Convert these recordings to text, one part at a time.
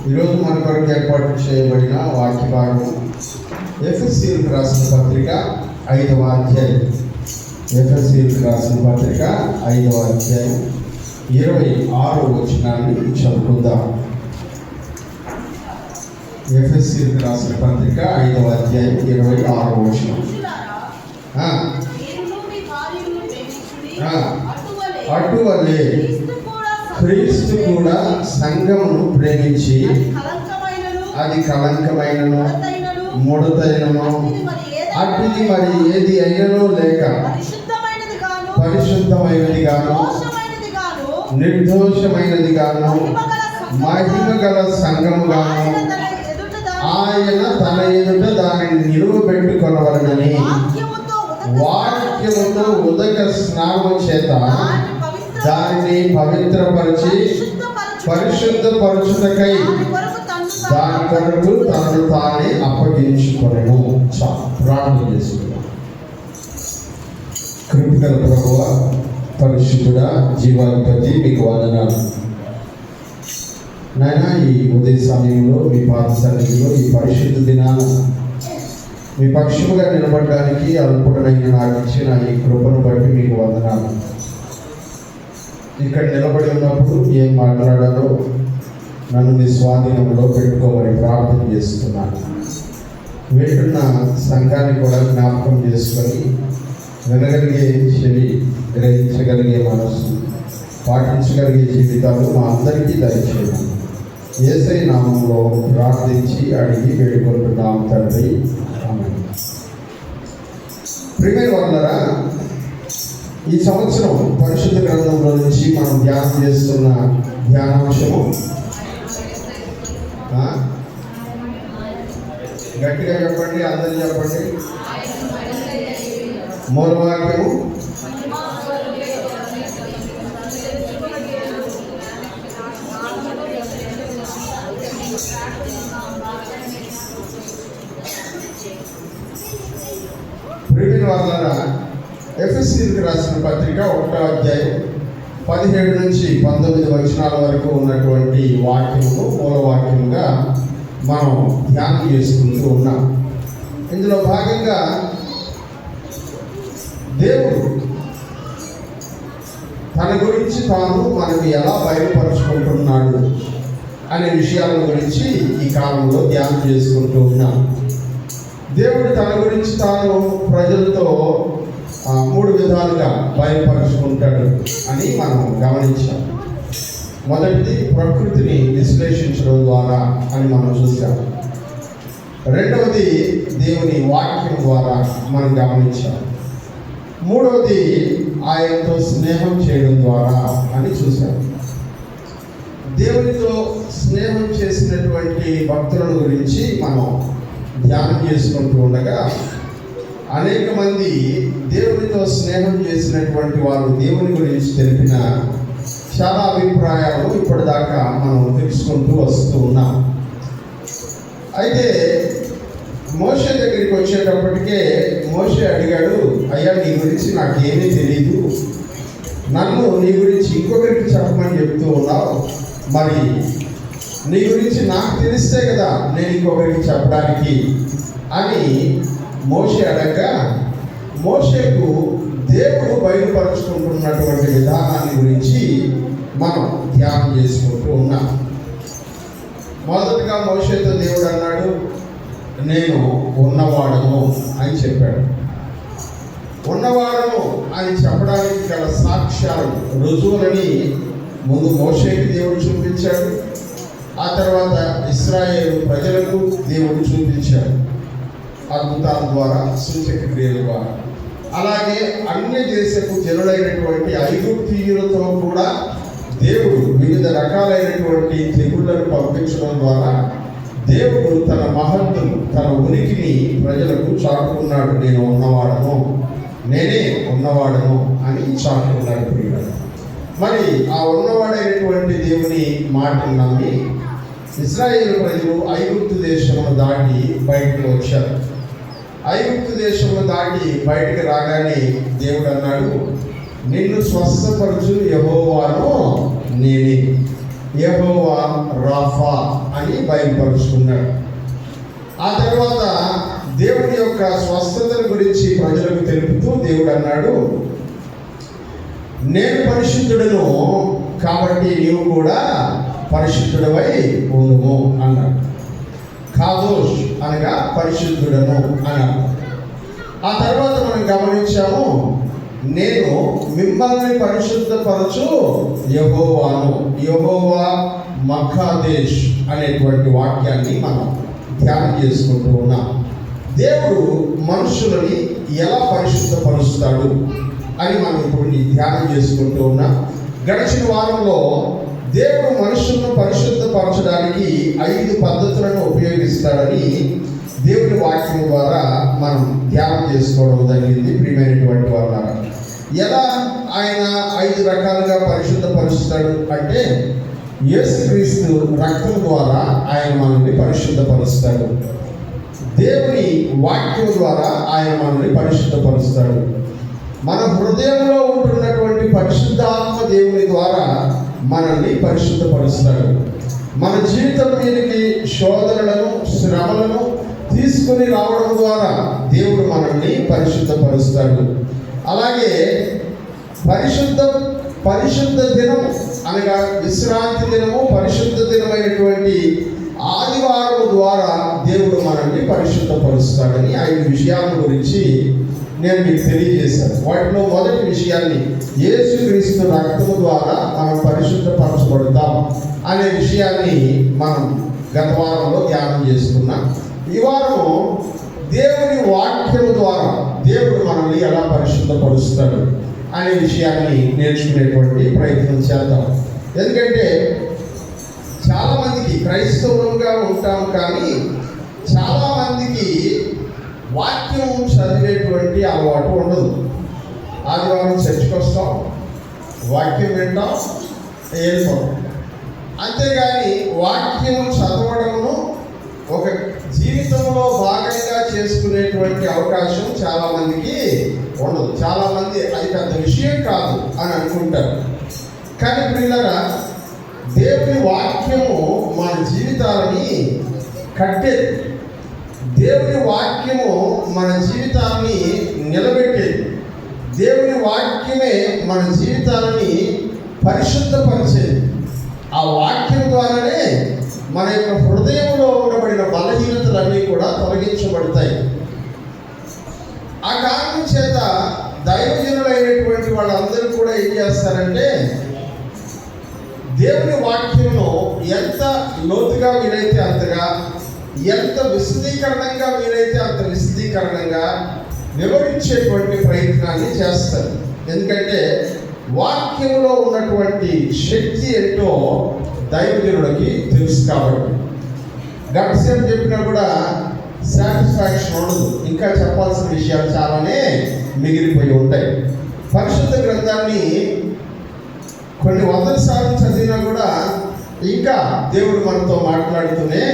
ఈరోజు మన కొరకు ఏర్పాటు చేయబడిన వాక్య భాగము ఎఫెసీయులకు రాసిన పత్రిక 5వ అధ్యాయం. ఎఫెసీయులకు రాసిన పత్రిక 5వ అధ్యాయం 26వ వచనాన్ని చదువుకుందాం. ఎఫెసీయులకు రాసిన పత్రిక 5వ అధ్యాయం 26వ వచనం. అటువలే క్రీస్తు కూడా సంఘమును ప్రేమించి అది కళంకమైనను ముడతైనను అటుది మరి ఏది అయినను లేక పరిశుద్ధమైనది గాను నిర్దోషమైనది గాను మహిమ గల సంఘము గాను ఆయన తన ఎదుట దానిని నిలువబెట్టుకొనవలెనని వాక్యముతో ఉదక స్నానము చేత దానిని పవిత్రపరిచి పరిశుద్ధపరచుటకై దాని కొరకు తనను తానే అప్పగించుకొనెను. ప్రార్థన చేసుకున్నాం. కృపగల ప్రభువా, పరిశుద్ధుడా, జీవాధిపతి, మీకు వందనాలు నాయనా. ఈ ఉదయ సమయంలో మీ పాద సన్నిధిలో ఈ పరిశుద్ధ దినాన మీ పక్షముగా నిలబడడానికి అల్పుడనైన నాకు ఇచ్చిన ఈ కృపను బట్టి మీకు వందనాలు. ఇక్కడ నిలబడి ఉన్నప్పుడు ఏం మాట్లాడాలో నన్ను మీ స్వాధీనంలో పెట్టుకోమని ప్రార్థన చేస్తున్నాను. వింటున్న సంఘాన్ని కూడా జ్ఞాపకం చేసుకొని వినగలిగే చెవి, గ్రహించగలిగే మనస్సు, పాటించగలిగే జీవితాలు మా అందరికీ దయచేయండి. యేసయ్య నామంలో ప్రార్థించి అడిగి వేడుకుంటున్నాం తండ్రి, ఆమేన్. ప్రియమైన వారలారా, ఈ సంవత్సరం పరిశుద్ధ గ్రంథంలో నుంచి మనం ధ్యానం చేస్తున్న ధ్యానాంశము గట్టిగా చెప్పండి, అందరూ చెప్పండి. మూలవాక్యము ప్రియమైన వారలారా, ఎఫెసీయులకు రాసిన పత్రిక 1వ అధ్యాయం 17 నుంచి 19 వచనాల వరకు ఉన్నటువంటి వాక్యము మూలవాక్యముగా మనం ధ్యానం చేసుకుంటూ ఉన్నాం. ఇందులో భాగంగా దేవుడు తన గురించి తాను మనకి ఎలా బయలుపరుచుకుంటున్నాడు అనే విషయాల గురించి ఈ కాలంలో ధ్యానం చేసుకుంటూ ఉన్నాం. దేవుడు తన గురించి తాను ప్రజలతో 3 విధాలుగా బయలుపరుచుకుంటాడు అని మనం గమనించాం. మొదటిది ప్రకృతిని విశ్లేషించడం ద్వారా అని మనం చూసాం. రెండవది దేవుని వాక్యం ద్వారా మనం గమనించాం. మూడవది ఆయనతో స్నేహం చేయడం ద్వారా అని చూసాం. దేవునితో స్నేహం చేసినటువంటి భక్తులను గురించి మనం ధ్యానం చేసుకుంటూ ఉండగా అనేక మంది దేవునితో స్నేహం చేసినటువంటి వారు దేవుని గురించి తెలిపిన చాలా అభిప్రాయాలు ఇప్పటిదాకా మనం తెలుసుకుంటూ వస్తూ ఉన్నాం. అయితే మోషే దగ్గరికి వచ్చేటప్పటికే మోషే అడిగాడు, అయ్యా నీ గురించి నాకేమీ తెలియదు, నన్ను నీ గురించి ఇంకొకరికి చెప్పమని చెప్తూ ఉన్నావు, మరి నీ గురించి నాకు తెలిస్తే కదా నేను ఇంకొకరికి చెప్పడానికి అని మోషే అడగగా, మోషేకు దేవుడు బయలుపరుచుకుంటున్నటువంటి విధానాన్ని గురించి మనం ధ్యానం చేసుకుంటూ ఉన్నాం. మొదటగా మోషేతో దేవుడు అన్నాడు, నేను ఉన్నవాడను అని చెప్పాడు. ఉన్నవాడను అని చెప్పడానికి గల సాక్ష్యాలు, రుజువులని ముందు మోషేకి దేవుడు చూపించాడు. ఆ తర్వాత ఇశ్రాయేలు ప్రజలకు దేవుడు చూపించాడు, అద్భుతాల ద్వారా, సూచక క్రియల ద్వారా. అలాగే అన్య దేశపు జనులైనటువంటి ఐగుప్తీయులతో కూడా దేవుడు వివిధ రకాలైనటువంటి తెగుళ్లను పంపించడం ద్వారా దేవుడు తన మహత్తును, తన ఉనికిని ప్రజలకు చాటుకున్నాడు. నేను ఉన్నవాడను, నేనే ఉన్నవాడను అని చాటుకున్నాడు ప్రియుడు. మరి ఆ ఉన్నవాడైనటువంటి దేవుని మాటను నమ్మి ఇశ్రాయేలు ప్రజలు ఐగుప్తు దేశమును దాటి బయటకు వచ్చారు. ఐగుప్తు దేశంలో దాటి బయటికి రాగానే దేవుడు అన్నాడు, నిన్ను స్వస్థపరచు యెహోవాను నేనే. యెహోవా రాఫా అని బయలుపరుచుకున్నాడు. ఆ తర్వాత దేవుడి యొక్క స్వస్థతల గురించి ప్రజలకు తెలుపుతూ దేవుడు అన్నాడు, నేను పరిశుద్ధుడను కాబట్టి నీవు కూడా పరిశుద్ధుడవై ఉండుము అన్నాడు. కాదోష్ అనగా పరిశుద్ధుడను అన్నాడు. ఆ తర్వాత మనం గమనించాము, నేను మిమ్మల్ని పరిశుద్ధపరచు యెహోవాను. యెహోవా మఖాదేశ్ అనేటువంటి వాక్యాన్ని మనం ధ్యానం చేసుకుంటూ ఉన్నాం. దేవుడు మనుషులని ఎలా పరిశుద్ధపరుస్తాడు అని మనం ఇప్పుడు ధ్యానం చేసుకుంటూ ఉన్నాం. గడిచిన వారంలో దేవుడు మనుషులను పరిశుద్ధపరచడానికి 5 పద్ధతులను ఉపయోగిస్తాడని దేవుని వాక్యం ద్వారా మనం ధ్యానం చేసుకోవడం జరిగింది. ప్రియమైనటువంటి వాళ్ళ, ఎలా ఆయన 5 రకాలుగా పరిశుద్ధపరుస్తాడు అంటే, యేసుక్రీస్తు రక్తం ద్వారా ఆయన మనల్ని పరిశుద్ధపరుస్తాడు. దేవుని వాక్యం ద్వారా ఆయన మనల్ని పరిశుద్ధపరుస్తాడు. మన హృదయంలో ఉంటున్నటువంటి పరిశుద్ధాత్మ దేవుని ద్వారా మనల్ని పరిశుద్ధపరుస్తాడు. మన జీవితం మీదకి శోధనలను, శ్రమలను తీసుకుని రావడం ద్వారా దేవుడు మనల్ని పరిశుద్ధపరుస్తాడు. అలాగే పరిశుద్ధ దినం అనగా విశ్రాంతి దినము, పరిశుద్ధ దినమైనటువంటి ఆదివారం ద్వారా దేవుడు మనల్ని పరిశుద్ధపరుస్తాడని 5 విషయాల గురించి నేను మీకు తెలియజేశాను. వాటిలో మొదటి విషయాన్ని, యేసుక్రీస్తు రక్తము ద్వారా మనం పరిశుద్ధపరచబడతాం అనే విషయాన్ని మనం గత వారంలో ధ్యానం చేసుకున్నాం. ఈ వారము దేవుని వాక్యము ద్వారా దేవుడు మనల్ని ఎలా పరిశుద్ధపరుస్తాడు అనే విషయాన్ని నేర్చుకునేటువంటి ప్రయత్నం చేద్దాం. ఎందుకంటే చాలామందికి క్రైస్తవులుగా ఉంటాం, కానీ చాలామందికి వాక్యం చదివేటువంటి అలవాటు ఉండదు. ఆదివారం చర్చికి వస్తాం, వాక్యం వింటాం, వెళ్ళిపోతాం. అంతేగాని వాక్యం చదవడమును ఒక జీవితంలో భాగంగా చేసుకునేటువంటి అవకాశం చాలామందికి ఉండదు. చాలామంది అది పెద్ద విషయం కాదు అని అనుకుంటారు. కానీ పిల్లరా, దేవుని వాక్యము మన జీవితాలని కట్టేది. దేవుని వాక్యము మన జీవితాన్ని నిలబెట్టేది. దేవుని వాక్యమే మన జీవితాలని పరిశుద్ధపరిచేది. ఆ వాక్యం ద్వారానే మన యొక్క హృదయంలో ఉండబడిన బలహీనతలన్నీ కూడా తొలగించబడతాయి. ఆ కారణం చేత దైవజనులైనటువంటి వాళ్ళందరూ కూడా ఏం చేస్తారంటే, దేవుని వాక్యంలో ఎంత లోతుగా వీలైతే అంతగా, ఎంత విశదీకరణంగా వీలైతే అంత విశదీకరణంగా వివరించేటువంటి ప్రయత్నాన్ని చేస్తారు. ఎందుకంటే వాక్యంలో ఉన్నటువంటి శక్తి ఏంటో దైవజనుడికి తెలుసు కాబట్టి. గంటసేపు చెప్పినా కూడా సాటిస్ఫాక్షన్ ఉండదు. ఇంకా చెప్పాల్సిన విషయాలు చాలానే మిగిలిపోయి ఉంటాయి. పరిశుద్ధ గ్రంథాన్ని కొన్ని 100 సార్లు చదివినా కూడా ఇంకా దేవుడు మనతో మాట్లాడుతూనే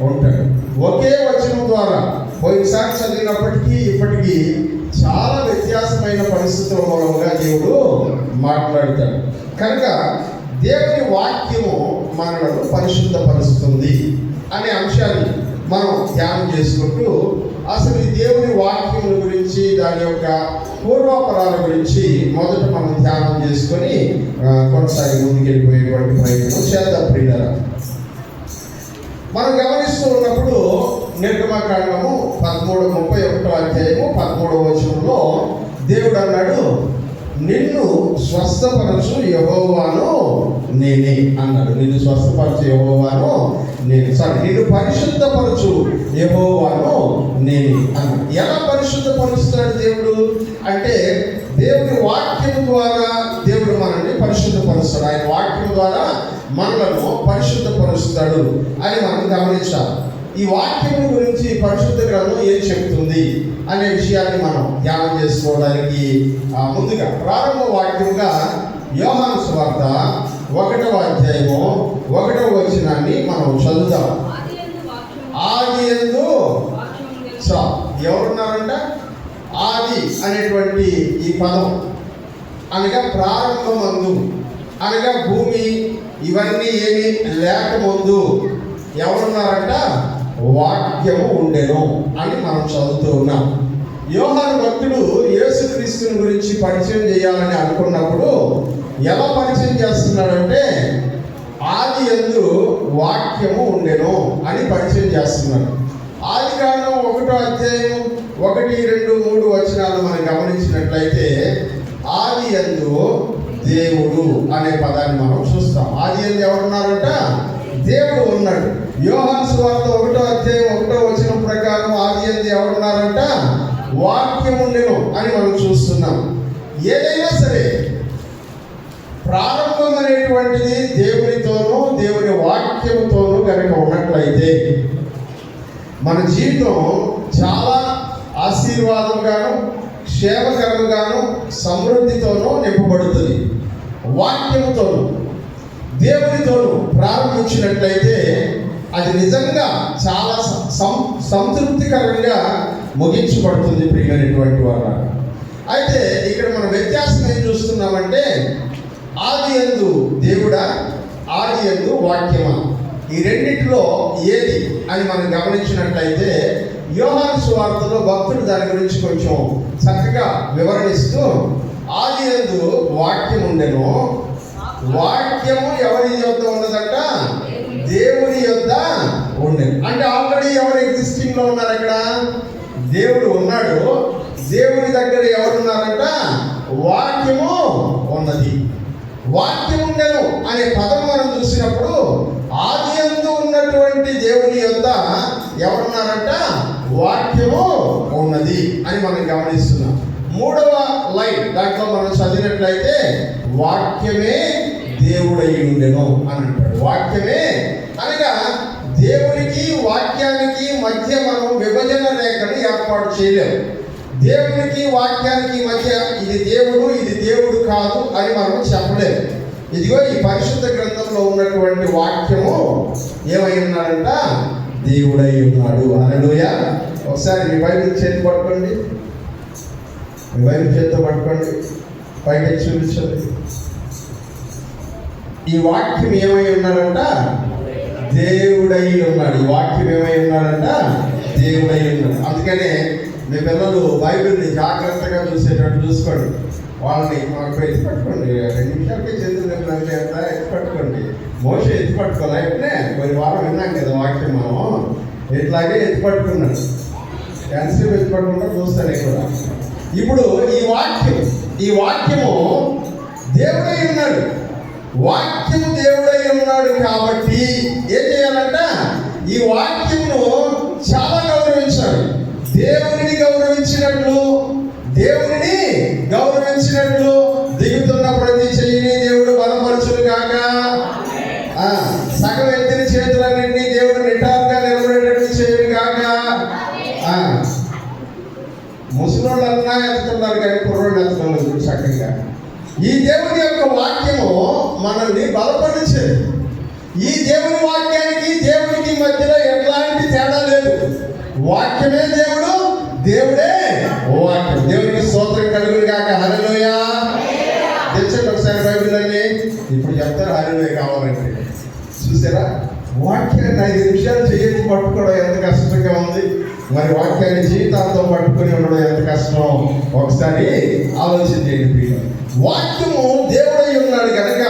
ఉంటాడు. ఒకే వచనం ద్వారా పోయినసారి చదివినప్పటికీ ఇప్పటికీ చాలా వ్యత్యాసమైన పరిస్థితుల మూలంగా దేవుడు మాట్లాడతాడు. కనుక దేవుని వాక్యము మనలను పరిశుద్ధపరుస్తుంది అనే అంశాన్ని మనం ధ్యానం చేసుకుంటూ, అసలు ఈ దేవుని వాక్యముల గురించి, దాని యొక్క పూర్వాపరాల గురించి మొదట మనం ధ్యానం చేసుకొని కొనసాగి ముందుకెళ్ళిపోయేటువంటి ప్రయత్నం చేద్దాం. ప్రియులారా, మనం గమనిస్తూ ఉన్నప్పుడు నిర్గమకాండము 31వ అధ్యాయము 13వ వచనంలో దేవుడు అన్నాడు, నిన్ను స్వస్థపరచు యెహోవాను నేనే అన్నాడు. నిన్ను స్వస్థపరచు యెహోవాను నేను, నిన్ను పరిశుద్ధపరచు యెహోవాను నేనే అన్నాడు. ఎలా పరిశుద్ధపరుస్తాడు దేవుడు అంటే, దేవుని వాక్యం ద్వారా దేవుడు మనల్ని పరిశుద్ధపరుస్తాడు. ఆయన వాక్యం ద్వారా మనలను పరిశుద్ధపరుస్తాడు అని మనం గమనించాలి. ఈ వాక్యం గురించి పరిశుద్ధ గ్రంథం ఏం చెబుతుంది అనే విషయాన్ని మనం ధ్యానం చేసుకోవడానికి ముందుగా ప్రారంభ వాక్యంగా యోహాను సువార్త 1వ అధ్యాయము 1వ వచనాన్ని మనం చదువుదాం. ఆదియందు ఎవరున్నారంట? ఆది అనేటువంటి ఈ పదం అనగా ప్రారంభమందు అనగా భూమి ఇవన్నీ ఏమి లేకముందు ఎవరున్నారంట? వాక్యము ఉండెను అని మనం చదువుతూ ఉన్నాం. యోహాను భక్తుడు యేసుక్రీస్తుని గురించి పరిచయం చేయాలని అనుకున్నప్పుడు ఎలా పరిచయం చేస్తున్నాడంటే, ఆది యందు వాక్యము ఉండెను అని పరిచయం చేస్తున్నాడు. ఆదికాండం 1వ అధ్యాయం 1, 2, 3 వచనాలు మనం గమనించినట్లయితే ఆది యందు దేవుడు అనే పదాన్ని మనం చూస్తాం. ఆది యందు ఎవరున్నారంట? దేవుడు ఉన్నాడు. యోహాను సువార్త 1వ అధ్యాయం 1వ వచనం ప్రకారం ఆది యందు ఎవరున్నారంట? వాక్యం ఉండెను అని మనం చూస్తున్నాం. ఏదైనా సరే ప్రారంభం అనేటువంటిది దేవునితోనూ దేవుని వాక్యముతోనూ కనుక ఉన్నట్లయితే మన జీవితం చాలా ఆశీర్వాదంగాను, క్షేమకరంగాను, సమృద్ధితోనూ నింపబడుతుంది. వాక్యముతోనూ దేవునితోనూ ప్రారంభించినట్లయితే అది నిజంగా చాలా సంతృప్తికరంగా ముగించబడుతుంది ప్రియమైనటువంటి వారు. అయితే ఇక్కడ మనం వ్యత్యాసం ఏం చూస్తున్నామంటే, ఆది యందు దేవుడా, ఆది యందు వాక్యమా, ఈ రెండిటిలో ఏది అని మనం గమనించినట్లయితే యోహాను సువార్తలో భక్తుడు దాని గురించి కొంచెం చక్కగా వివరణిస్తూ, ఆది యందు వాక్యం ఉండెను, వాక్యము ఎవరి యొద్ద ఉన్నదంట? దేవుని యొద్ద ఉండెను. అంటే ఆల్రెడీ ఎవరు ఎగ్జిస్టింగ్ లో ఉన్నారు? అక్కడ దేవుడు ఉన్నాడు. దేవుని దగ్గర ఎవరున్నారంట? వాక్యము ఉన్నది. వాక్యం ఉండెను అనే పదం మనం చూసినప్పుడు ఆది యందు ఉన్నటువంటి దేవుని యొద్ద ఎవరున్నారంట? వాక్యము ఉన్నది అని మనం గమనిస్తున్నాం. 3వ లైన్ దాంట్లో మనం చదివినట్లయితే వాక్యమే దేవుడై ఉండెను అని అంటాడు. వాక్యమే అనగా దేవునికి వాక్యానికి మధ్య మనం విభజన రేఖను ఏర్పాటు చేయలేము. దేవునికి వాక్యానికి మధ్య ఇది దేవుడు, ఇది దేవుడు కాదు అని మనం చెప్పలేము. ఇదిగో ఈ పరిశుద్ధ గ్రంథంలో ఉన్నటువంటి వాక్యము ఏమై ఉన్నాడంట? దేవుడై ఉన్నాడు. హల్లెలూయా. ఒకసారి మీ బైబిల్ చేతి పట్టుకోండి, మీ బైబిల్ చేతితో పట్టుకోండి, పైకి చూపించండి. ఈ వాక్యం ఏమై ఉన్నాడంట? దేవుడై ఉన్నాడు. ఈ వాక్యం ఏమై ఉన్నాడంట? దేవుడై ఉన్నాడు. అందుకనే మీ పిల్లలు బైబిల్ని జాగ్రత్తగా చూసేటట్టు చూసుకోండి. వాళ్ళని మాకు ఎత్తి పట్టుకోండి. 2 నిమిషాలకే చదువుతున్నట్టు అంతా ఎత్తి పట్టుకోండి. మోషే ఎత్తి పట్టుకోలే, అయితే కొన్ని వారం విన్నాం కదా వాక్యం, మనం ఇట్లాగే ఎత్తి పట్టుకున్నాడు. ఎంతసేపు ఎత్తి పట్టుకుంటా చూస్తాను కూడా. ఇప్పుడు ఈ వాక్యము దేవుడై ఉన్నాడు. వాక్యము దేవుడై ఉన్నాడు కాబట్టి ఏం చేయాలంట? ఈ వాక్యమును చాలా గౌరవించాలి. దేవునిని గౌరవించినట్లు దిగుతున్న ప్రతి చెయ్యిని దేవుడు బలపరచును గాక. సగం ఎత్తిన చేతులన్నింటినీ దేవుడు నిటారుగా నిలబడేటట్టు చేయను గాక. ముసలోళ్ళన్నా ఎత్తుతున్నారు కానీ కుర్రోళ్ళు ఎత్తుతున్నారు చక్కగా. ఈ దేవుని యొక్క వాక్యము మనల్ని బలపరిచేది. ఈ దేవుని వాక్యానికి దేవునికి మధ్యలో ఎట్లాంటి తేడా లేదు. వాక్యమే దేవుడు, దేవుడే వాక్యం. దేవునికి స్తోత్రం కలుగును గాక. హల్లెలూయా. తెచ్చండి ఒకసారి బైబిల్ అన్ని. ఇప్పుడు చెప్తారు హల్లెలూయా కావాలంటే. చూసారా? వాక్యాన్ని 5 నిమిషాలు చేయొచ్చు పట్టుకోవడం ఎంత కష్టంగా ఉంది. మరి వాక్యాన్ని జీవితాంతం పట్టుకుని ఉండడం ఎంత కష్టం ఒకసారి ఆలోచించేయండి. వాక్యము దేవుడై ఉన్నాడు కనుక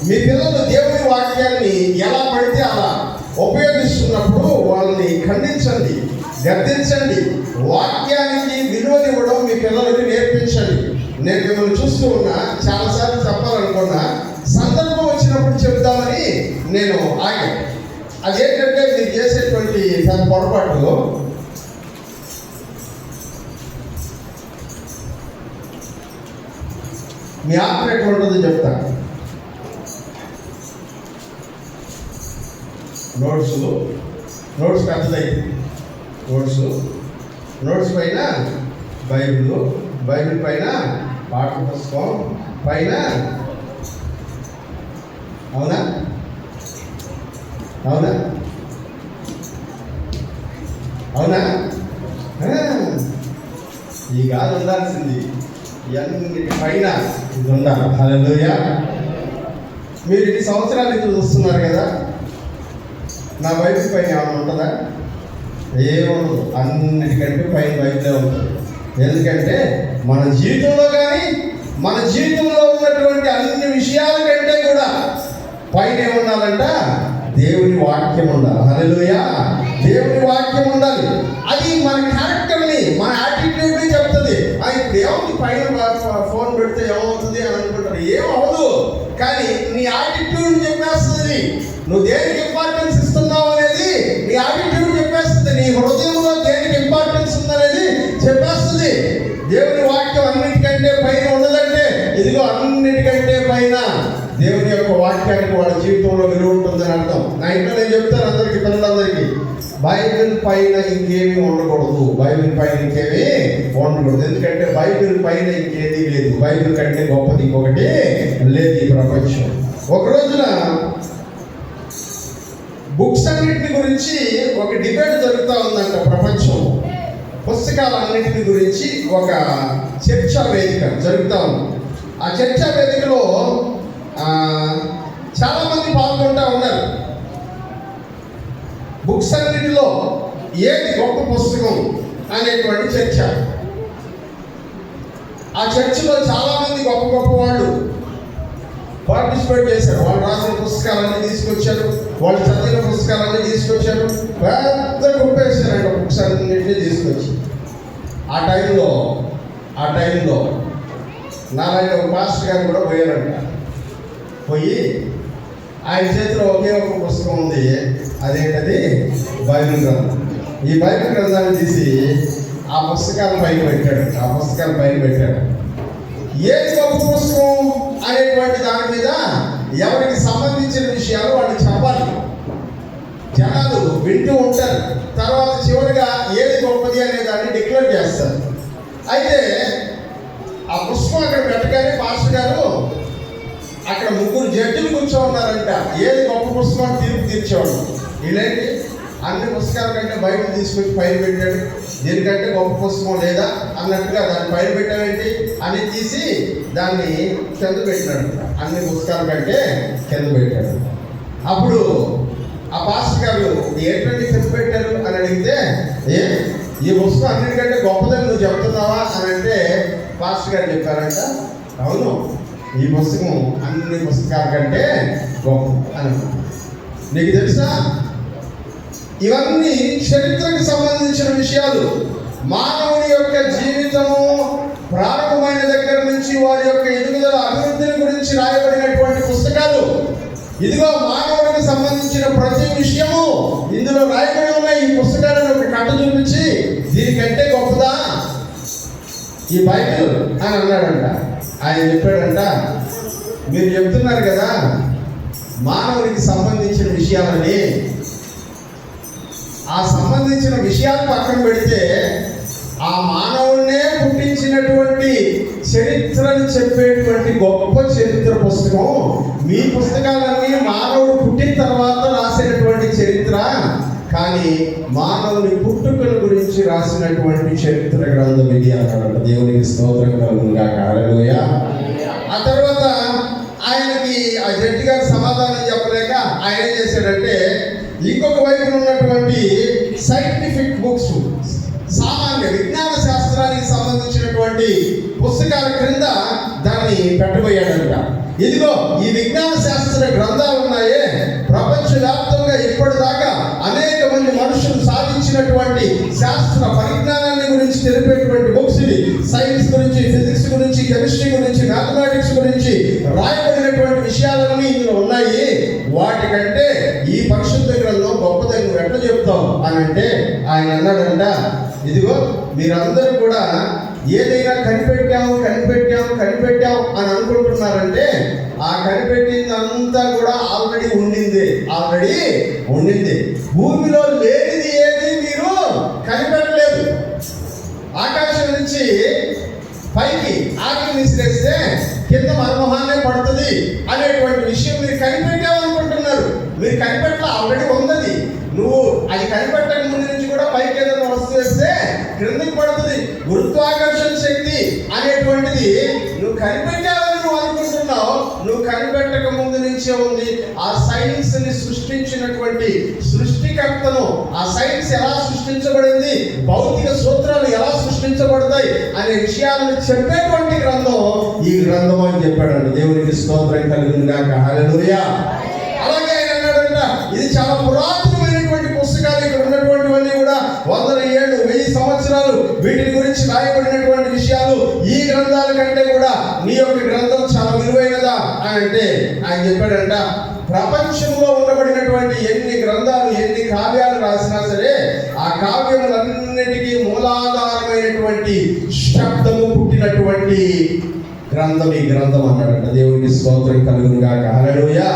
మీ పిల్లలు దేవుని వాక్యాన్ని ఎలా పడితే అలా ఉపయోగిస్తున్నప్పుడు వాళ్ళని ఖండించండి, గద్దించండి. వాక్యానికి విలువనివ్వడం మీ పిల్లలకి నేర్పించండి. నేను మిమ్మల్ని చూస్తూ ఉన్నా, చాలాసార్లు చెప్పాలనుకున్నా, సందర్భం వచ్చినప్పుడు చెప్తామని నేను ఆగాను. అదేంటంటే మీరు చేసేటువంటి తన పొరపాటు, మీ ఆపరేట్ ఉంటుందో చెప్తాను. నోట్స్ పెద్దదైంది. నోట్స్ పైన బైబిల్ పైన పాఠ పుస్తకం పైన, అవునా అవునా అవునా ఈ కాదు ఉండాల్సింది. ఇవన్నిటి పైన ఇది ఉండాలి. హల్లెలూయా. మీరు ఇన్ని సంవత్సరాలు నుంచి చూస్తున్నారు కదా, నా బైబిల్ పైన ఏమైనా ఉంటుందా? ఏముండదు. అన్నిటికంటే పైన బైబిలే ఉంటుంది. ఎందుకంటే మన జీవితంలో కానీ మన జీవితంలో ఉన్నటువంటి అన్ని విషయాల కంటే కూడా పైన ఏముండాలంట? దేవుని వాక్యం ఉండాలి. హల్లెలూయా! దేవుని వాక్యం ఉండాలి. అది మన క్యారెక్టర్ని, మన యాటిట్యూడ్ని చెప్తుంది. ఇప్పుడు ఏమవుతుంది, పైన ఫోన్ పెడితే ఏమవుతుంది అని అనుకుంటారు. ఏమవదు, కానీ నీ యాటిట్యూడ్ చెప్పేస్తుంది. నువ్వు దేనికి ఇంపార్టెన్స్ ఇస్తున్నావు అనేది నీ యాటిట్యూడ్ చెప్పేస్తుంది. నీ హృదయంలో దేనికి ఇంపార్టెన్స్ ఉందనేది చెప్పేస్తుంది. దేవుని వాక్యం అన్నిటికంటే పైన ఉన్నదంటే ఇదిగో అన్నిటికంటే పైన దేవుని యొక్క వాక్యానికి వాళ్ళ జీవితంలో విలువ ఉంటుందని అర్థం. నా ఇంట్లో నేను చెప్తాను అందరికీ, పిల్లలందరికీ, బైబిల్ పైన ఇంకేమీ ఉండకూడదు. బైబిల్ పైన ఇంకేమీ ఉండకూడదు. ఎందుకంటే బైబిల్ పైన ఇంకేదీ లేదు. బైబిల్ కంటే గొప్పది ఇంకొకటి లేదు ఈ ప్రపంచం. ఒక రోజున బుక్స్ అన్నింటిని గురించి ఒక డిబేట్ జరుగుతూ ఉందంట ప్రపంచం. పుస్తకాలన్నింటిని గురించి ఒక చర్చా వేదిక జరుగుతూ ఉంది. ఆ చర్చా వేదికలో చాలామంది పాల్గొంటూ ఉన్నారు. బుక్స్ అన్నిటిలో ఏది గొప్ప పుస్తకం అనేటువంటి చర్చ. ఆ చర్చలో చాలామంది గొప్ప గొప్ప వాళ్ళు పార్టిసిపేట్ చేశారు. వాళ్ళు రాసిన పుస్తకాలన్నీ తీసుకొచ్చారు, వాళ్ళు చదివిన పుస్తకాలన్నీ తీసుకొచ్చారు, పెద్ద కుప్పేశారంట బుక్స్ అన్నింటినీ తీసుకొచ్చి. ఆ టైంలో నారాయణ ఒక మాస్టర్ గారు కూడా పోయారంట. పోయి ఆయన చేతిలో ఒకే ఒక పుస్తకం ఉంది. అదేంటది? బైబిల్ గ్రంథం. ఈ బైబిల్ గ్రంథాన్ని తీసి ఆ పుస్తకాల పైన పెట్టాడు. ఏది గొప్ప పుస్తకం అనేటువంటి దాని మీద ఎవరికి సంబంధించిన విషయాలు వాళ్ళు చెప్పాలి. జనాలు వింటూ ఉంటారు. తర్వాత చివరిగా ఏది గొప్పది అనే దాన్ని డిక్లేర్ చేస్తారు. అయితే ఆ పుస్తకం అక్కడ పెట్టగానే మాస్టర్ గారు అక్కడ 3 జడ్జిలు కూర్చోన్నారంట. ఏది గొప్ప పుస్తకం తీర్పు తీర్చేవాడు. వీళ్ళేంటి, అన్ని పుస్తకాల కంటే బయట తీసుకొచ్చి పైన పెట్టాడు, దీనికంటే గొప్ప పుస్తకం లేదా అన్నట్టుగా దాన్ని పైన పెట్టాడంటే అని తీసి దాన్ని కింద పెట్టినాడు. అన్ని పుస్తకాల కంటే కింద పెట్టాడు. అప్పుడు ఆ పాస్టర్ గారు ఏంటంటే కింద పెట్టారు అని అడిగితే, ఈ పుస్తకం అన్నిటికంటే గొప్పదని నువ్వు చెప్తున్నావా అని అంటే పాస్టర్ గారు చెప్పారంట, అవును, ఈ పుస్తకం అన్ని పుస్తకాల కంటే గొప్ప అని. నీకు తెలుసా, ఇవన్నీ చరిత్రకు సంబంధించిన విషయాలు. మానవుని యొక్క జీవితము ప్రారంభమైన దగ్గర నుంచి వారి యొక్క ఎదుగుదల అభివృద్ధిని గురించి రాయబడినటువంటి పుస్తకాలు. ఇదిగో మానవుడికి సంబంధించిన ప్రతి విషయము ఇందులో రాయబడి ఉన్న ఈ పుస్తకాలను ఒక కట్ట చూపించి దీనికంటే గొప్పదా ఈ బైబిల్ అని అన్నాడంట. ఆయన చెప్పాడంట, మీరు చెప్తున్నారు కదా మానవుడికి సంబంధించిన విషయాలని, ఆ సంబంధించిన విషయాలు పక్కన పెడితే ఆ మానవుడినే పుట్టించినటువంటి చరిత్రను చెప్పేటువంటి గొప్ప చరిత్ర పుస్తకం మీ పుస్తకాలన్నీ మానవుడు పుట్టిన తర్వాత రాసినటువంటి చరిత్ర, కానీ మానవుని పుట్టుకల గురించి రాసినటువంటి చరిత్ర గ్రంథం ఇది అన్నాడు. దేవునికి స్తోత్రం కలుగునుగా. హల్లెలూయా. ఆ తర్వాత ఆయనకి ఆ జడ్జి గారు సమాధానం చెప్పలేక ఆయన ఏం చేశాడంటే ఇంకొక వైపున ఉన్నటువంటి సైంటిఫిక్ బుక్స్, సామాన్య విజ్ఞాన శాస్త్రానికి సంబంధించినటువంటి పుస్తకాల క్రింద దాన్ని పెట్టబోయాడంట. ఇదిగో ఈ విజ్ఞాన శాస్త్ర గ్రంథాలు ఉన్నాయే, ప్రపంచవ్యాప్తంగా ఇప్పటిదాకా అనేక మంది మనుషులు సాధించినటువంటి శాస్త్ర పరిజ్ఞానాన్ని గురించి తెలిపేటువంటి బుక్స్ ఇవి. సైన్స్ గురించి, ఫిజిక్స్ గురించి, కెమిస్ట్రీ గురించి, మ్యాథమెటిక్స్ గురించి రాయబడినటువంటి విషయాలన్నీ ఇందులో ఉన్నాయి. వాటికంటే ఈ పరిశుద్ధ గ్రంథం గొప్పదని నువ్వు ఎట్లా చెప్తావు అని అంటే ఆయన అన్నాడంట, ఇదిగో మీరందరూ కూడా ఏదైనా కనిపెట్టాము అని అనుకుంటున్నారంటే ఆ కనిపెట్టిందంతా కూడా ఆల్రెడీ ఉండింది. భూమిలో లేనిది ఏది మీరు కనిపెట్టలేదు. ఆకాశం నుంచి పైకి ఆకలి విసిరేస్తే కింద మర్మహాన్నే పడుతుంది అనేటువంటి విషయం మీరు కనిపెట్టామనుకుంటున్నారు. మీరు కనిపెట్ల ఆల్రెడీ ఉన్నది. నువ్వు అది కనిపెట్టక ముందు నుంచి కూడా పైకి ఏదైనా వస్తు వేస్తే క్రిందకి పడుతుంది. గురుత్వాకర్షణ శక్తి అనేటువంటిది నువ్వు కనిపెట్టావని నువ్వు అనుకుంటున్నావు. నువ్వు నువ్వు కనిపెట్టక ముందు నుంచే ఉంది. ఆ సైన్స్ ని సృష్టించినటువంటి సృష్టికర్తను, ఆ సైన్స్ ఎలా సృష్టించబడింది, భౌతిక సూత్రాలు ఎలా సృష్టించబడతాయి అనే విషయాలను చెప్పేటువంటి గ్రంథం ఈ గ్రంథం అని చెప్పాడండి. దేవునికి స్తోత్రం కలుగును గాక. హల్లెలూయా. అలాగే ఆయన అన్నాడంట, ఇది చాలా పురాతనమైనటువంటి పుస్తకాలు. ఇక్కడ ఉన్నటువంటివన్నీ కూడా 100 ఏళ్ళు 1000 సంవత్సరాలు వీటి గురించి రాయబడినటువంటి విషయాలు. ఈ గ్రంథాల కంటే కూడా నీ యొక్క గ్రంథం చాలా విలువైనదా అని అంటే ఆయన చెప్పాడంట, ప్రపంచంలో ఉండబడినటువంటి ఎన్ని గ్రంథాలు, ఎన్ని కావ్యాలు రాసినా సరే ఆ కావ్యములన్నిటికీ మూలాధారమైనటువంటి శబ్దము పుట్టినటువంటి గ్రంథం ఈ గ్రంథం అన్నాడంట. దేవునికి స్తోత్రం కలుగును గాక. హల్లెలూయా.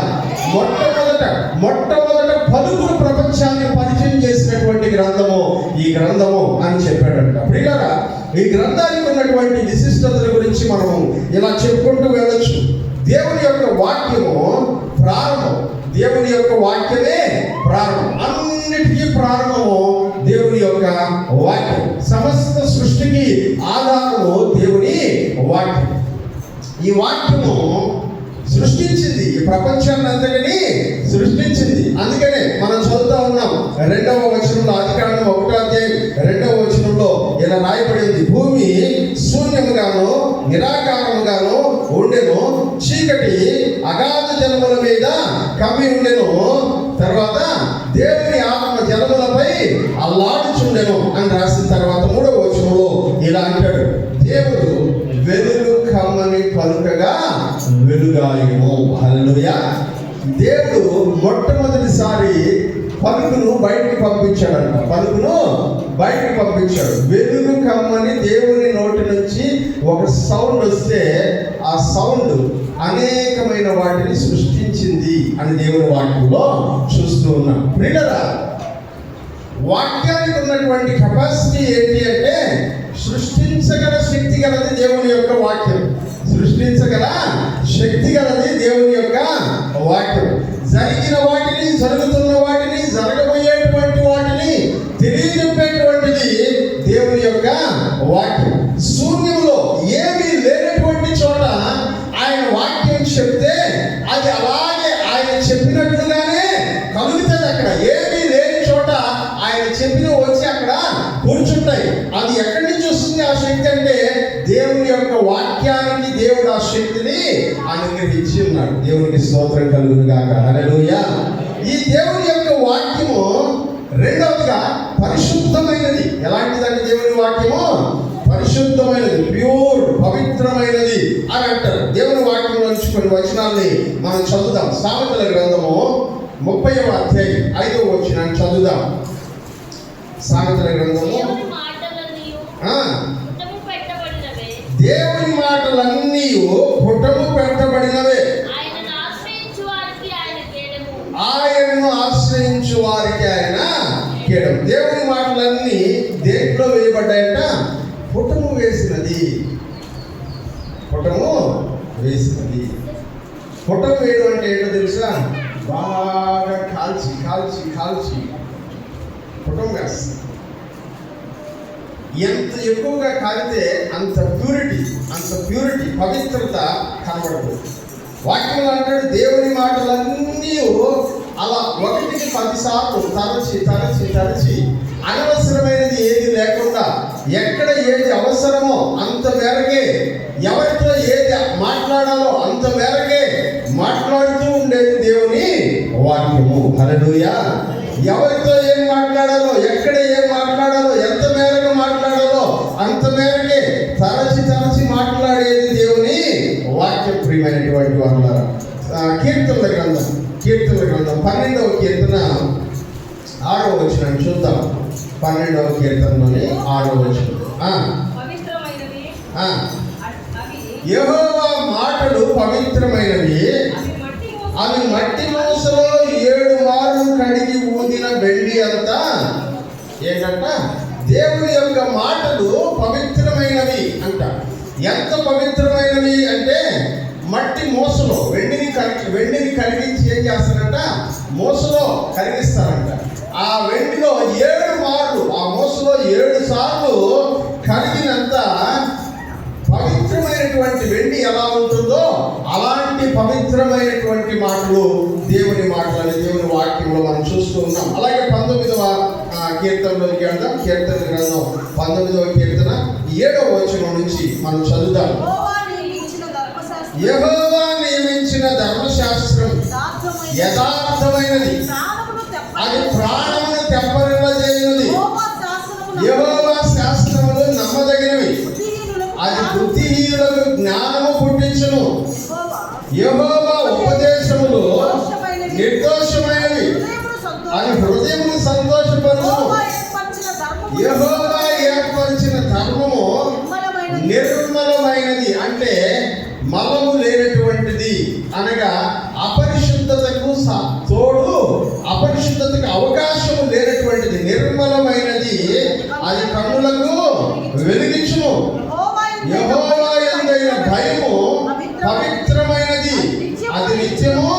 మొట్టమొదట పలుకులు ప్రపంచాన్ని పరిచయం చేసినటువంటి గ్రంథము ఈ గ్రంథము అని చెప్పాడంట. ప్రియులారా, ఈ గ్రంథానికి ఉన్నటువంటి విశిష్టతల గురించి మనం ఇలా చెప్పుకుంటూ వెళ్ళొచ్చు. దేవుని యొక్క వాక్యము ప్రారంభం. దేవుని యొక్క వాక్యమే ప్రారంభం. అన్నిటికీ ప్రారంభము దేవుని యొక్క వాక్యం. సమస్త సృష్టికి ఆధారము దేవుని వాక్యం. ఈ వాక్యము సృష్టించింది, ఈ ప్రపంచాన్ని అంతటిని సృష్టించింది. అందుకనే మనం చదువుతా ఉన్నాం 2వ వచనంలో, ఆదికాండం 1వ అధ్యాయం 2వ వచనంలో ఇలా రాయబడింది, భూమి శూన్యముగాను నిరాకారముగాను ఉండెను, చీకటి అగాధ జలముల మీద కమ్మి ఉండెను, తర్వాత దేవుని ఆత్మ జలములపై అల్లాడుచుండెను అని రాసిన తర్వాత 3వ వచనంలో ఇలా అంటాడు, దేవుడు వెలుగు కమ్మని పలుకగా వెలుగాయము. హల్లెలూయా. దేవుడు మొట్టమొదటిసారి పలుకును బయటికి పంపించాడంట. పలుకును బయటికి పంపించాడు. వెలుగు కమ్మని దేవుని నోటి నుంచి ఒక సౌండ్ వస్తే ఆ సౌండ్ అనేకమైన వాటిని సృష్టించింది అని దేవుని వాక్యంలో చూస్తూ ఉన్నాం. ప్రియులారా, వాక్యానికి ఉన్నటువంటి కెపాసిటీ ఏంటి అంటే సృష్టించగల శక్తి గలది దేవుని యొక్క వాక్యం. సృష్టించగల శక్తి గలది దేవుని యొక్క వాక్యం. జరిగిన వాటిని, జరుగుతున్న వాటిని, జరగబోయేటువంటి వాటిని తెలియజెప్పేటువంటిది దేవుని యొక్క వాక్యం. శూన్యంలో ఏమీ లేనటువంటి చోట ఆయన వాక్యం చెప్తే అది అలాగే ఆయన చెప్పినట్లుగానే కలుగుతుంది. అక్కడ ఏమీ లేని చోట ఆయన చెప్పిన వచ్చి అక్కడ కూర్చుంటాయి. అది ఎక్కడి నుంచి వస్తుంది ఆ శక్తి అంటే దేవుని యొక్క వాక్యానికి దేవుడు ఆ శక్తిని అనుగ్రహించి ఉన్నాడు. దేవునికి స్తోత్రం కలుగును గాక. హల్లెలూయా. ఈ దేవుని యొక్క వాక్యము రెండవదిగా పరిశుద్ధమైనది. ఎలాంటిదంటే దేవుని వాక్యము పరిశుద్ధమైనది, ప్యూర్, పవిత్రమైనది అని అంటారు. దేవుని వాక్యంలో నుంచి కొన్ని వచనాల్ని మనం చదువుదాం. సామెతల గ్రంథము 30వ అధ్యాయం 5వ వచనాన్ని చదువుదాం. సామెతల గ్రంథము దేవుని మాటలన్నీ పుటము పెట్టబడినవే, ఆయనను ఆశ్రయించు వారికి ఆయన కేడము. దేవుని మాటలన్నీ దేంట్లో వేయబడ్డాయంట? పుటము వేసినది. పుటము వేసినది. పుటము వేయడం అంటే ఏంటో తెలుసా? బాగా కాల్చి కాల్చి కాల్చి పుటము వేస్తుంది. ఎంత ఎక్కువగా కాలితే అంత ప్యూరిటీ పవిత్రత కనబడుతుంది. వాక్యంలో అంటాడు, దేవుని మాటలన్నీ అలా 1కి 10 సార్లు తరచి తరచి తరచి అనవసరమైనది ఏది లేకుండా ఎక్కడ ఏది అవసరమో అంత మేరకే, ఎవరితో ఏది మాట్లాడాలో అంత మేరకే మాట్లాడుతూ ఉండేది దేవుని వాక్యము. హల్లెలూయా. ఎవరితో ఏం మాట్లాడాలో, ఎక్కడ ఏం మాట్లాడాలో, ఎంత మేరకు మాట్లాడాలో అంత మేరకే తరచి తరచి మాట్లాడేది దేవుని వాక్యం. ప్రియమైనటువంటి వారు, కీర్తనల గ్రంథం 12వ కీర్తన 6వ వచనం చూద్దాం. 12వ కీర్తనలోని 6వ వచనం, యెహోవా మాటలు పవిత్రమైనవి, అవి మట్టి మూసలో 7 మార్లు కడిగి ఊదిన వెండి అంతా. ఏంటంట? దేవుని యొక్క మాటలు పవిత్రమైనవి అంట. ఎంత పవిత్రమైనవి అంటే మట్టి మూసలో వెండిని కరిగించి ఏం చేస్తారంట? మూసలో కరిగిస్తారంట. ఆ వెండిలో 7 మార్లు, ఆ మూసలో 7 సార్లు కరిగినంత పవిత్రమైనటువంటి వెండి ఎలా ఉంటుందో అలాంటి ఇలాంటి పవిత్రమైనటువంటి మాటలు దేవుని మాటలని దేవుని వాక్యంలో మనం చూస్తూ ఉన్నాం. అలాగే 19వ కీర్తనలోకి వెళ్దాం. కీర్తన గ్రంథం 19వ కీర్తన 7వ వచనం నుంచి మనం చదువుదాం. యెహోవా నియమించిన ధర్మశాస్త్రం యథార్థమైనది, అది ప్రాణమును తెప్పరిల్లజేయునది. యెహోవా శాస్త్రములు నమ్మదగినవి, అది బుద్ధిహీనులకు జ్ఞానము పుట్టించును. యెహోవా ఉపదేశములు నిర్దోషమైనవి, అది హృదయమును సంతోషపరుచును. యెహోవా ఏర్పరిచిన ధర్మము నిర్మలమైనది, అంటే మలము లేనటువంటిది, అనగా అపరిశుద్ధతకు తోడు అపరిశుద్ధతకు అవకాశము లేనటువంటిది, నిర్మలమైనది, అది కన్నులకు వెలిగించును. యెహోవా యందైన భయము పవిత్రమైనది, అది నిత్యము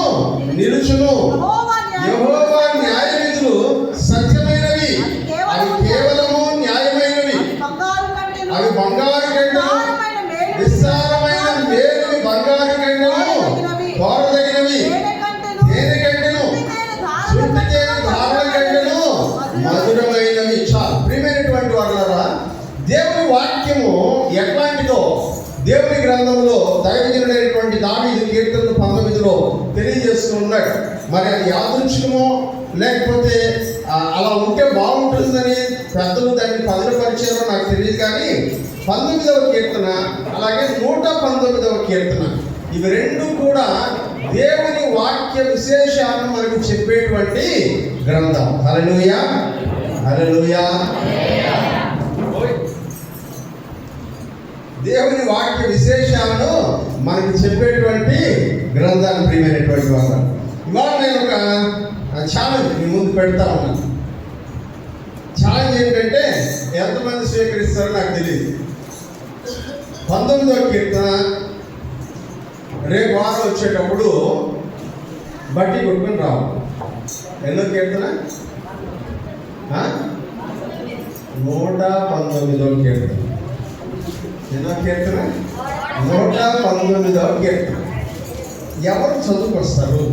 నిలుచును. యెహోవా న్యాయ విధులు సత్యమైనవి, అవి కేవలము న్యాయమైనవి, అవి బంగారు గంటలు విస్తారమైన మేలు, బంగారు గంటలు కోరదగినవి, తేనె గంటలు శుద్ధి తేనె ధారణ గంటలు మధురమైనవి. చాలు. ప్రియమైనటువంటి వాళ్ళారా, దేవుని వాక్యము ఎట్లాంటిదో దేవుని గ్రంథంలో దైవజనుడైనటువంటి దావీదు కీర్తనలు 19లో తెలియజేస్తూ ఉన్నాడు. మరి అది యాదృచ్ఛికమో లేకపోతే అలా ఉంటే బాగుంటుందని పెద్దలు దాన్ని పదిలపరిచారో నాకు తెలియదు, కానీ 19వ కీర్తన అలాగే 119వ కీర్తన, ఇవి రెండు కూడా దేవుని వాక్య విశేషాలను మనకు చెప్పేటువంటి గ్రంథం. హల్లెలూయా, హల్లెలూయా. దేవుని వాక్య విశేషాలను మనకు చెప్పేటువంటి గ్రంథాలు. ప్రియమైనటువంటి వాళ్ళు, ఇవాళ నేను ఒక ఛాలెంజ్ మీ ముందు పెడతా ఉన్నాను. ఛాలెంజ్ ఏంటంటే ఎంతమంది స్వీకరిస్తారో నాకు తెలియదు. 19వ కీర్తన రేపు వారం వచ్చేటప్పుడు బట్టి కొట్టుకుని రావాలి. ఎన్నో కీర్తన? 119వ కీర్తన. ఎన్నో కీర్తన? 119వ కీర్తన. ఎవరు చదువుకొస్తారు?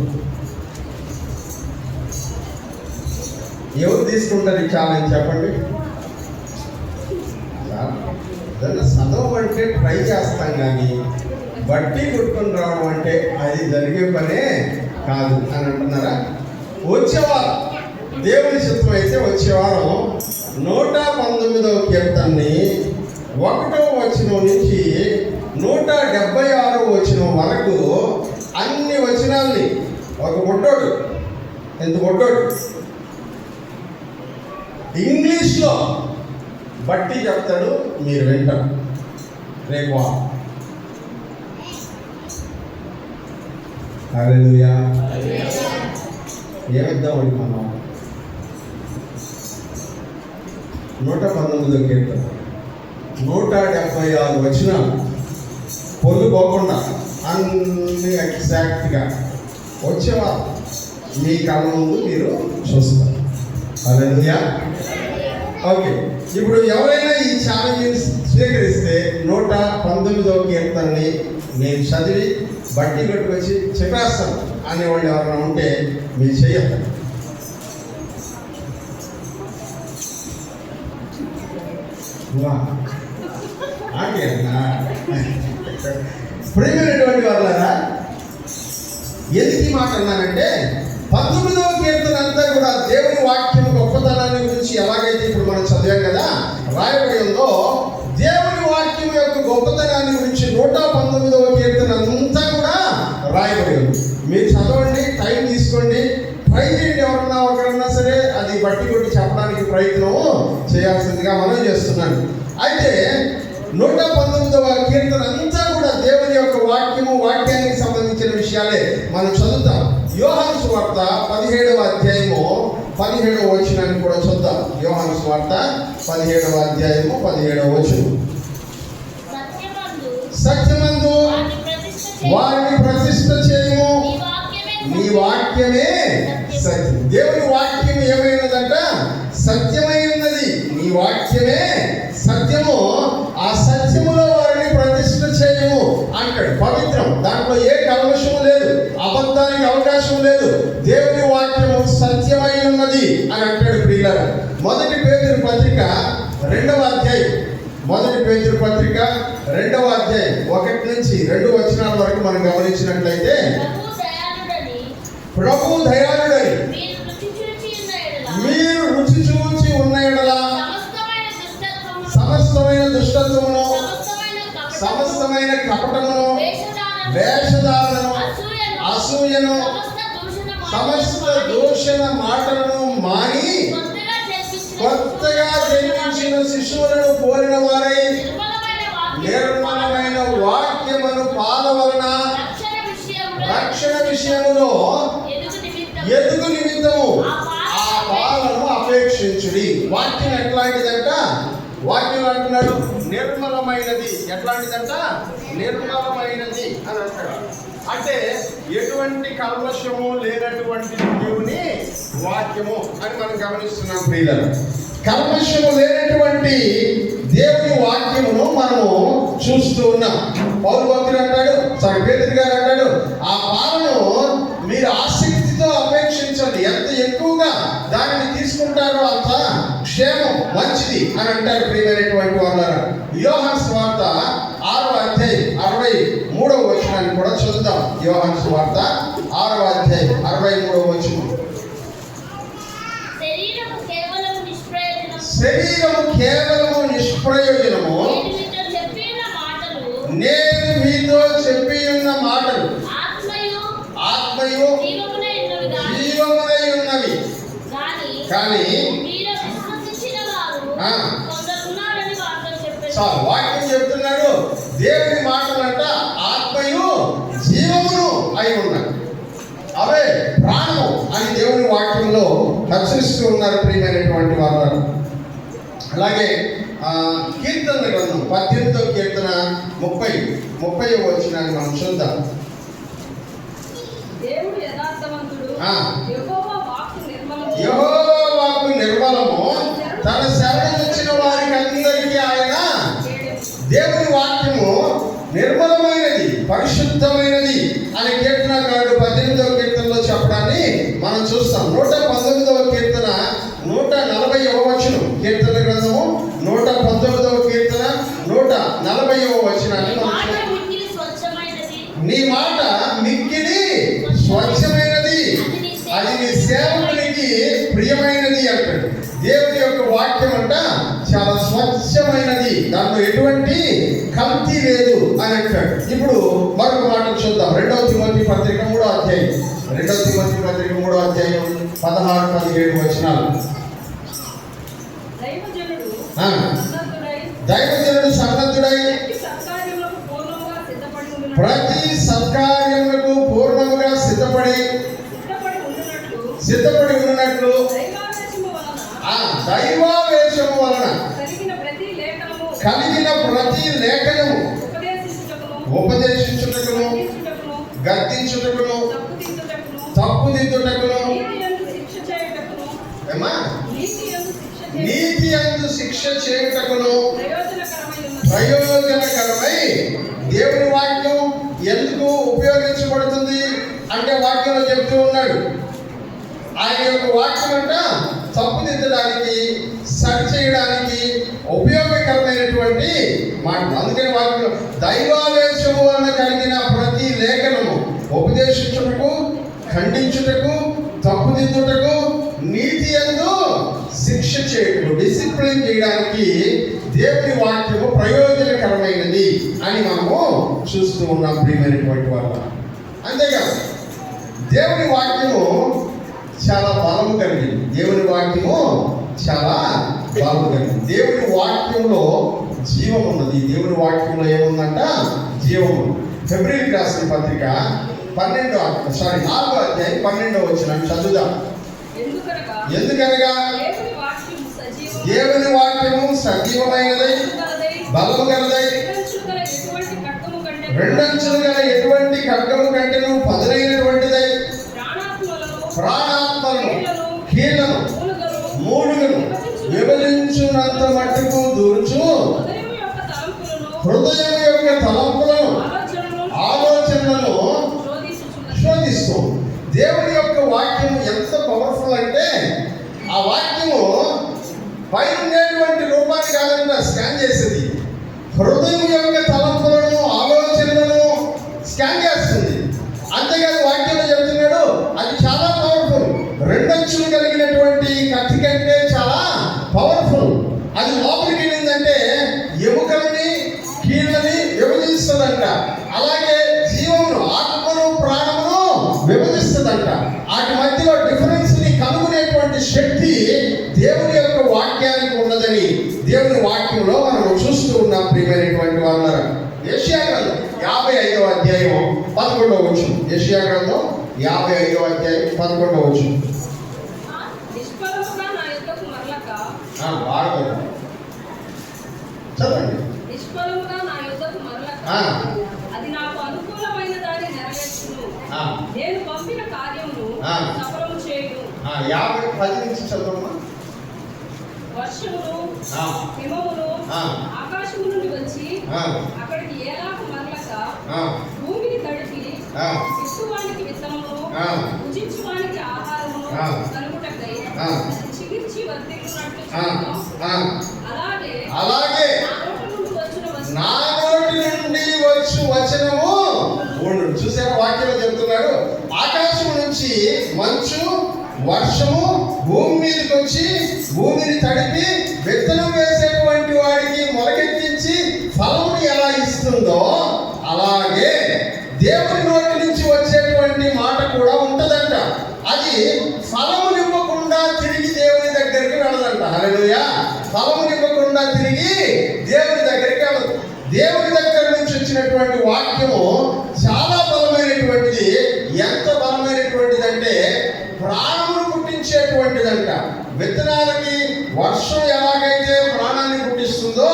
ఎవరు తీసుకుంటారు ఈ ఛాలెంజ్ చెప్పండి. ఏదన్నా చదవమంటే ట్రై చేస్తాం, కానీ బట్టి కొట్టుకొని రావడం అంటే అది జరిగే పనే కాదు అని అంటున్నారా? వచ్చేవారం దేవుని చిత్తం అయితే వచ్చేవారం 119వ కీర్తనని 1వ వచనం నుంచి 176వ వచనం వరకు అన్ని వచనాల్ని ఒక బొడ్డోడు, ఎంత బొడ్డోడు ఇంగ్లీష్లో బట్టి చెప్తాడు, మీరు వింటారు. రేపు హల్లెలూయా. ఏమిద్దామండి మనం? 119వ కీర్తన 176 వచనాలు పొందుకోకుండా అన్ని ఎగ్జాక్ట్గా వచ్చేవా మీ కళ్ళ ముందు మీరు చూస్తారు. హల్లెలూయా. ఓకే, ఇప్పుడు ఎవరైనా ఈ ఛాలెంజ్ స్వీకరిస్తే 119వ కీర్తనని నేను చదివి బట్టి కొట్టుకొచ్చి చెప్పేస్తాను అనేవాళ్ళు ఎవరైనా ఉంటే మీరు చెయ్యాలి. ప్రియమైనటువంటి వాళ్ళారా, ఎందుకు మాట అన్నానంటే 19వ కీర్తన అంతా కూడా దేవుని వాక్యం గొప్పతనాన్ని గురించి ఎలాగైతే ఇప్పుడు మనం చదివాం కదా రాయబడి ఉందో, దేవుని వాక్యం యొక్క గొప్పతనాన్ని గురించి 119వ కీర్తన అంతా కూడా రాయబడి ఉంది. మీరు చదవండి, టైం తీసుకోండి, ట్రై చేయండి. ఎవరన్నా ఒకరన్నా సరే అది బట్టి కొట్టి చెప్పడానికి ప్రయత్నం చేయాల్సిందిగా మనం చేస్తున్నాను. అయితే 119వ కీర్తన అంతా కూడా దేవుని యొక్క వాక్యానికి సంబంధించిన విషయాలే మనం చదువుతాం. యోహాను సువార్త 17వ అధ్యాయము 17వ వచనాన్ని కూడా చూద్దాం. యోహాను సువార్త 17వ అధ్యాయము 17వ వచనం. సత్యమందు వారిని ప్రతిష్ఠ చేయము, నీ వాక్యమే సత్యం. దేవుని వాక్యం ఏమైనదంట? సత్యమైనది. నీ వాక్యమే సత్యము, ఆ సత్యములో వారిని ప్రతిష్ఠ చేయము అంటాడు. పవిత్రం, దాంట్లో ఏ కల్మషము లేదు. అవకాశం లేదు. దేవుని వాక్యము సత్యమై ఉన్నది అని అంటాడు ప్రియులారా. మొదటి పేతురు పత్రిక 2వ అధ్యాయం, మొదటి పేతురు పత్రిక 2వ అధ్యాయం 1 నుంచి 2 వచనాల వరకు మనం గమనించినట్లయితే, ప్రభు దయాళుడని మీరు రుచి చూచి ఉన్న యెడల సమస్తమైన దుష్టత్వమును, సమస్తమైన కపటమును, వేషధారణను, అసూయను, సమస్త దూషణ మాటలను మాని కొత్తగా జన్మించిన శిశువులను కోరిన వారై నిర్మలమైన వాక్యమును పాల వలన రక్షణ విషయములో ఎదుగు నిమిత్తము ఆ పాలను అపేక్షించుడి. వాక్యం ఎట్లాంటిదంట? వాక్యం అంటున్నాడు నిర్మలమైనది. ఎట్లాంటిదంట? నిర్మలమైనది అని అంటాడు. అంటే ఎటువంటి కల్మషము లేనటువంటి దేవుని వాక్యము అని మనం గమనిస్తున్నాం ప్రియులారా. కల్మషము లేనటువంటి దేవుని వాక్యమును మనము చూస్తూ ఉన్నాం. పౌలు భక్తుడు అంటాడు, పేతురు గారు అంటాడు, ఆ పాలను మీరు ఆసక్తితో అపేక్షించండి. ఎంత ఎక్కువగా దానిని తీసుకుంటారో అంత క్షేమం, మంచిది అని అంటారు ప్రియమైనటువంటి వాళ్ళారా. యోహాను సువార్త 6వ అధ్యాయం 63వ వచనాన్ని కూడా చదువుదాం. యోహాను సువార్త 6వ అధ్యాయం 63వ వచనం. శరీరము కేవలము నిష్ప్రయోజనము, నేను మీతో చెప్పి ఉన్న మాటలు ఆత్మయు జీవమునై ఉన్నవి. కానీ వాక్యం చెప్తున్నాడు, దేవుని మాటలంట ఆత్మయు జీవమును అయి ఉన్నవి, అవే ప్రాణము అని దేవుని వాక్యంలో హెచ్చరిస్తూ ఉన్నారు ప్రియమైనటువంటి వారు. అలాగే కీర్తన గ్రంథం 18వ కీర్తన 30వ వచనాన్ని మనం చూద్దాం. యెహోవా వాక్కు నిర్మలము, తన శరణు వచ్చిన వారికి అందరికీ ఆయన. దేవుని వాక్యము నిర్మలమైనది, పరిశుద్ధమైనది అని కీర్తనకారుడు 18వ కీర్తనలో చెప్పడాన్ని మనం చూస్తాం. 119వ కీర్తన 140వ వచనం. కీర్తన గ్రంథము 119వ కీర్తన 140వ వచనాన్ని మనం చూస్తాం. నీ మాట మిక్కిలి స్వచ్ఛమైనది, అది నీ సేవకునికి ప్రియమైనది అంటాడు. దేవుని యొక్క వాక్యం అంట చాలా స్వచ్ఛమైనది, దాంట్లో ఎటువంటి కల్తీ లేదు అని అంటాడు. ఇప్పుడు మరొక మాట చూద్దాం. 2వ తిమోతి పత్రిక 3వ అధ్యాయం, 2వ తిమోతి పత్రిక 3వ అధ్యాయం 16-17 వచనాలు. దైవజనుడు సన్నద్ధుడై ప్రతి సత్కార్యములకు పూర్ణముగా సిద్ధపడి ఉన్నట్లు దైవావేశము వలన కలిగిన ప్రతి లేఖనము ఉపదేశించుటకును, గద్దించుటకును, తప్పుదిద్దుటకును, నీతి యందు శిక్ష చేయుటకును ప్రయోజనకరమై. దేవుని వాక్యం ఎందుకు ఉపయోగించబడుతుంది అంటే వాక్యంలో చెప్తూ ఉన్నాడు, ఆయన యొక్క వాక్యం అంట తప్పుదిద్దడానికి, సరి చేయడానికి ఉపయోగకరమైనటువంటి మాటలు. అందుకని వాక్యం దైవావేశము వలన కలిగిన ప్రతి లేఖనము ఉపదేశించుటకు, ఖండించుటకు, తప్పుదిద్దుటకు, నీతి యందు శిక్ష చేయటకు, డిసిప్లిన్ చేయడానికి దేవుని వాక్యము ప్రయోజనకరమైనది అని మనము చూస్తూ ఉన్నాం ప్రియమైనటువంటి వాళ్ళ. అంతేకాదు దేవుని వాక్యము చాలా బలము కలిగింది. దేవుని వాక్యము చాలా బలము కలిగింది. దేవుని వాక్యంలో జీవం ఉన్నది. దేవుని వాక్యంలో ఏముందంట? జీవం. ఫిబ్రవరికి రాసిన పత్రిక 4వ అధ్యాయం 12వ వచనం చదువుదాం. ఎందుకనగా దేవుని వాక్యము సజీవమైనదై బలము గలదై రెండంచులు గల ఎటువంటి ఖడ్గము కంటేను పదునైనటువంటిదై ప్రాణాత్మలను, కీళ్లను, మూలుగను విభజించునంత మట్టుకు దూర్చు, హృదయం యొక్క తలంపులను, ఆలోచనలను శోధిస్తూ. దేవుని యొక్క వాక్యము ఎంత పవర్ఫుల్ అంటే ఆ వాక్యము పైన ఉండేటువంటి రూపాన్ని కాదంటే స్కాన్ చేసేది, హృదయం యొక్క తలంపులను ఆలోచనలను స్కాన్ చేస్తుంది. అంతేకాదు వాక్యంలో చెబుతున్నాడు అది చాలా పవర్ఫుల్, రెండంచులు కలిగినటువంటి కత్తి కంటే చాలా పవర్ఫుల్. అది లోపలికి వెళ్ళిందంటే ఎముకలని కీళ్ళని విభజిస్తుందంట. అలాగే జీవమును, ఆత్మను, ప్రాణమును విభజిస్తుందంట. వాటి మధ్యలో డిఫరెన్స్ ని కనుగొనేటువంటి శక్తి దేవుని యొక్క వాక్యానికి ఉన్నదని దేవుని వాక్యంలో మనం చూస్తూ ఉన్నాం. ప్రియమైనటువంటి వాళ్ళారా, యెషయా గ్రంథం 55వ అధ్యాయం 11వ వచనం. యెషయా గ్రంథం 55వ అధ్యాయం 11వ వచనం. చదవండి. నిష్ఫలముగా నా యుద్ధకు మరలక అది నాకు అనుకూలమైన దాన్ని నెరవేర్చును. నేను పంపిన కార్యమును సఫలము చేయును. 50 నుంచి చదవమ్మా. వర్షమును హిమమును ఆకాశము నుండి వచ్చి అక్కడికి ఏలాకు మరలక భూమిని తడిపి విత్తువానికి విత్తనమును భుజించువానికి ఆహారమును కలుగుటకై చిగిర్చి వర్ధిల్లునట్లు అలాగే నా నోటి నుండి వచ్చు వచనము చూసారా వాక్యంలో చెప్తున్నాడు. ఆకాశం నుంచి మంచు వర్షము భూమి మీదకి వచ్చి భూమిని తడిపి విత్తనం వేసేటువంటి వాడికి మొలకెత్తించి ఫలమును ఎలా ఇస్తుందో అలాగే దేవుని నోటి నుంచి వచ్చేటువంటి మాట కూడా ఉంటదంట. అది ఫలమునివ్వకుండా తిరిగి దేవుని దగ్గరికి వెళ్ళదంట. హల్లెలూయా. ఫలమునివ్వకుండా తిరిగి దేవుని దగ్గరికి వెళ్ళదు. దేవుని దగ్గర నుంచి వచ్చినటువంటి వాక్యము చాలా బలమైనటువంటిది. ఎంత బలమైనటువంటిది అంటే ప్రాణమును పుట్టించేటువంటిదంట. విత్తనాలకి వర్షం ఎలాగైతే ప్రాణాన్ని పుట్టిస్తుందో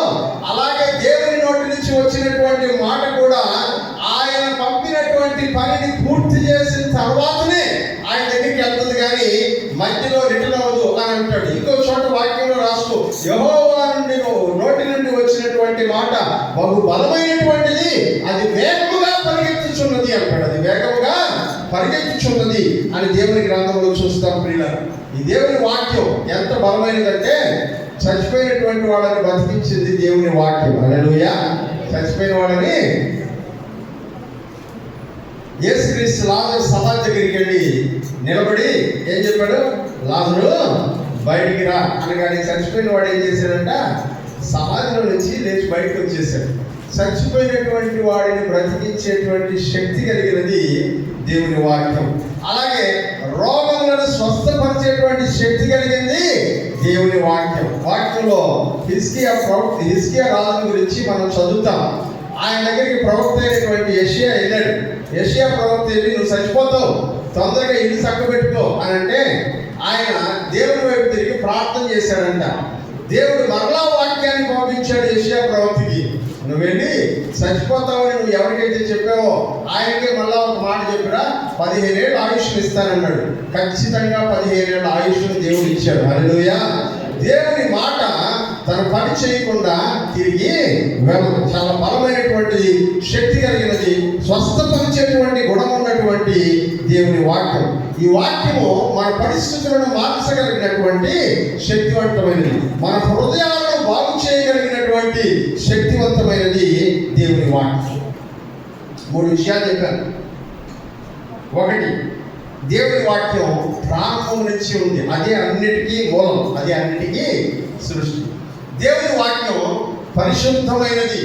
అలాగే దేవుని నోటి నుంచి వచ్చినటువంటి మాట కూడా ఆయన పంపినటువంటి పనిని పూర్తి చేసిన తర్వాతనే ఆయన దగ్గరికి వెళ్తుంది, కానీ మధ్యలో రిటర్న్ అవ్వదు అని అంటాడు. ఇంకో చోట వాక్యంలో రాస్తూ యెహోవా నుండి నోటి నుండి వచ్చినటువంటి మాట బహు బలమైనటువంటిది, అది వేగముగా పరిగెత్తుచున్నది అంటాడు. అది వేగముగా పరిగెత్తుచున్నది అని దేవుని గ్రంథంలో చూస్తాం. ప్రియులారా, ఈ దేవుని వాక్యం ఎంత బలమైనదంటే చచ్చిపోయినటువంటి వాళ్ళని బతికించింది దేవుని వాక్యం. హల్లెలూయా. చచ్చిపోయిన వాళ్ళని యేసుక్రీస్తు లాజరు సమాధి దగ్గరికి వెళ్ళి నిలబడి ఏం చెప్పాడు? లాజరు బయటికి రా అనగానే చచ్చిపోయిన వాడు ఏం చేశాడంట? సమాధిలో నుంచి లేచి బయటకు వచ్చేసాడు. చచ్చిపోయినటువంటి వాడిని బ్రతికించేటువంటి శక్తి కలిగినది దేవుని వాక్యం. అలాగే రోగములను స్వస్థపరిచేటువంటి శక్తి కలిగింది దేవుని వాక్యం. వాక్యంలో హిజ్కియా రాజు గురించి మనం చదువుతాం. ఆయన దగ్గరికి ప్రవక్త అయినటువంటి యెషయా వెళ్ళాడు. యెషయా ప్రవక్త వెళ్ళి నువ్వు చచ్చిపోతావు, తొందరగా ఇల్లు చక్కబెట్టుకో అని అంటే ఆయన దేవుని వైపు తిరిగి ప్రార్థన చేశాడంట. దేవుడు మరలా వాక్యాన్ని పంపించాడు యెషయా ప్రవక్తకి. నువ్వు వెళ్ళి చచ్చిపోతావని నువ్వు ఎవరికైతే చెప్పావో ఆయనకే మళ్ళా ఒక మాట చెప్పిరా, 15 ఏళ్ళు ఆయుష్ను ఇస్తానన్నాడు. ఖచ్చితంగా 15 ఏళ్ళ ఆయుష్ను దేవుడు ఇచ్చాడు. హల్లెలూయా. దేవుని మాట తన పని చేయకుండా తిరిగి వెళ్ళదు. చాలా బలమైనటువంటి శక్తి కలిగినది, స్వస్థపరిచేటువంటి గుణం ఉన్నటువంటి దేవుని వాక్యం. ఈ వాక్యము మన పరిస్థితులను మార్చగలిగినటువంటి శక్తివంతమైనది, మన హృదయాలను బాగు చేయగలిగినటువంటి శక్తివంతమైనది దేవుని వాక్యం. 3 విషయాలు చెప్పాను. ఒకటి, దేవుని వాక్యం ప్రారంభం నుంచి ఉంది, అదే అన్నిటికీ మూలం, అదే అన్నిటికీ సృష్టి. దేవుని వాక్యం పరిశుద్ధమైనది,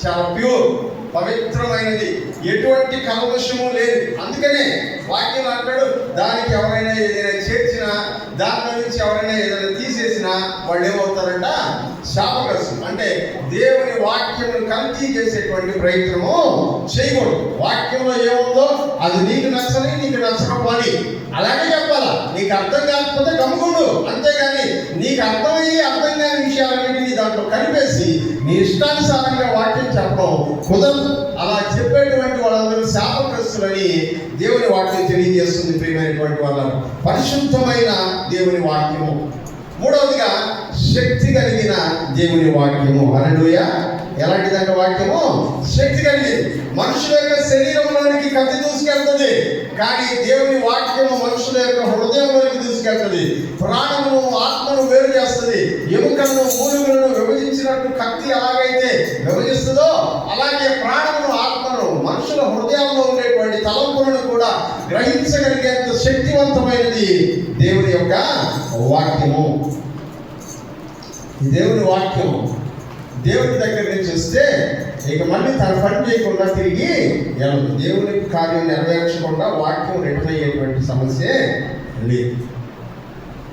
చాలా ప్యూర్, పవిత్రమైనది, ఎటువంటి కల్మషము లేదు. అందుకనే వాక్యం అంటాడు, దానికి ఎవరైనా ఏదైనా చేర్చినా, దాంట్లో నుంచి ఎవరైనా ఏదైనా తీసేసినా వాళ్ళు ఏమవుతారంట? శాపగ్రస్తులు. అంటే దేవుని వాక్యమును కల్తీ చేసేటువంటి ప్రయత్నము చేయకూడదు. వాక్యంలో ఏముందో అది నీకు నచ్చని, నీకు నచ్చకపోని అలాగే చెప్పాలా. నీకు అర్థం కాకపోతే గమ్ముకుండు, అంతేగాని నీకు అర్థమయ్యి అర్థం కాని విషయాలన్నింటినీ దాంట్లో కలిపేసి నీ ఇష్టానుసారంగా వాక్యం చెప్పడం కుదరదు. అలా చెప్పేటువంటి వాళ్ళందరూ శాపగ్రస్తులని దేవుని వాక్యం తెలియజేస్తుంది. ప్రియమైనటువంటి వాళ్ళ పరిశుద్ధమైన దేవుని వాక్యము. 3వదిగా శక్తి కలిగిన దేవుని వాక్యము. హల్లెలూయా. ఎలాంటిదంటే వాక్యము శక్తి కలిగింది. మనుషుల యొక్క శరీరంలోనికి కత్తి దూసుకెళ్తుంది, కానీ దేవుని వాక్యము మనుషుల యొక్క హృదయంలోనికి దూసుకెళ్తుంది. ప్రాణమును ఆత్మను వేరు చేస్తుంది. ఎముకలను మూలుగులను విభజించినట్టు కత్తి ఎలాగైతే విభజిస్తుందో అలాగే ప్రాణమును ఆత్మను మనుషుల హృదయంలో ఉండేటువంటి తలంపులను కూడా గ్రహించగలిగేంత శక్తివంతమైనది దేవుని యొక్క వాక్యము. దేవుని వాక్యము దేవుని దగ్గర నుంచి వస్తే ఇక మళ్ళీ తన పని చేయకుండా తిరిగి వెళ్ళదు. దేవుని కార్యం నెరవేర్చకుండా వాక్యం రిటర్న్ అయ్యేటువంటి సమస్య లేదు.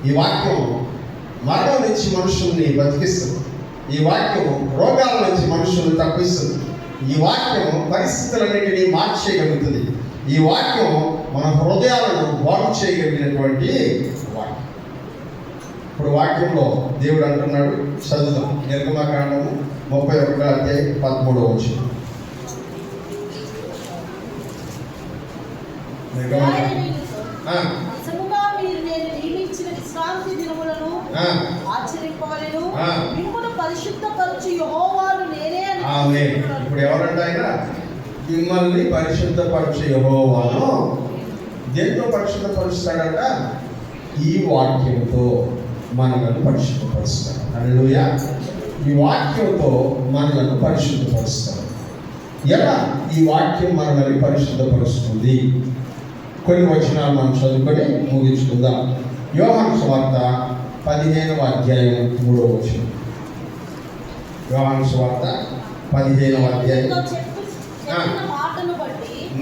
ఈ వాక్యం మరణం నుంచి మనుషుల్ని బతికిస్తుంది. ఈ వాక్యం రోగాల నుంచి మనుషుల్ని తప్పిస్తుంది. ఈ వాక్యం పరిస్థితులన్నింటినీ మార్చేయగలుగుతుంది. ఈ వాక్యం మన హృదయాలను బాగు చేయగలిగినటువంటి వాక్యం. ఇప్పుడు వాక్యంలో దేవుడు అంటున్నాడు, చదువుదాం. నిర్గమకాండము 31:13. ఇప్పుడు ఎవరంటే ఆయన మిమ్మల్ని పరిశుద్ధపరచు యెహోవాను. దేంతో పరిశుద్ధపరుస్తాడంట? ఈ వాక్యంతో మనలను పరిశుద్ధపరుస్తాడు. హల్లెలూయా. ఈ వాక్యంతో మనలను పరిశుద్ధపరుస్తాడు. ఎలా ఈ వాక్యం మనల్ని పరిశుద్ధపరుస్తుంది? కొన్ని వచనాలు మనం చదువుకొని ముగించుకుందాం. యోహాను సువార్త 15:3. యోహాను సువార్త 15:3.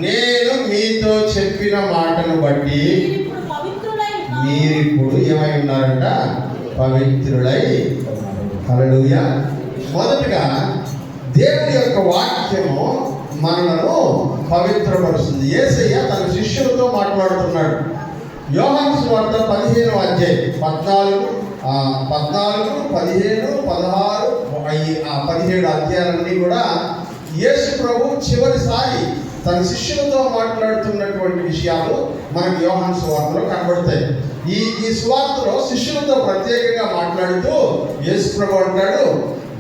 నేను మీతో చెప్పిన మాటను బట్టి మీరిప్పుడు ఏమై ఉన్నారంట? పవిత్రులై ఉన్నారు. హల్లెలూయా. మొదటగా దేవుని యొక్క వాక్యము మనలను పవిత్రపరుస్తుంది. యేసయ్య తన శిష్యులతో మాట్లాడుతున్నాడు. యోహాను సువార్త 15:14, 14, 15, 16, 17 అధ్యాయాలన్నీ కూడా యేసు ప్రభు చివరిసారి తన శిష్యులతో మాట్లాడుతున్నటువంటి విషయాలు మనకు యోహాను సువార్తలో కనబడతాయి. ఈ సువార్తలో శిష్యులతో ప్రత్యేకంగా మాట్లాడుతూ యేసు ప్రభు అంటాడు,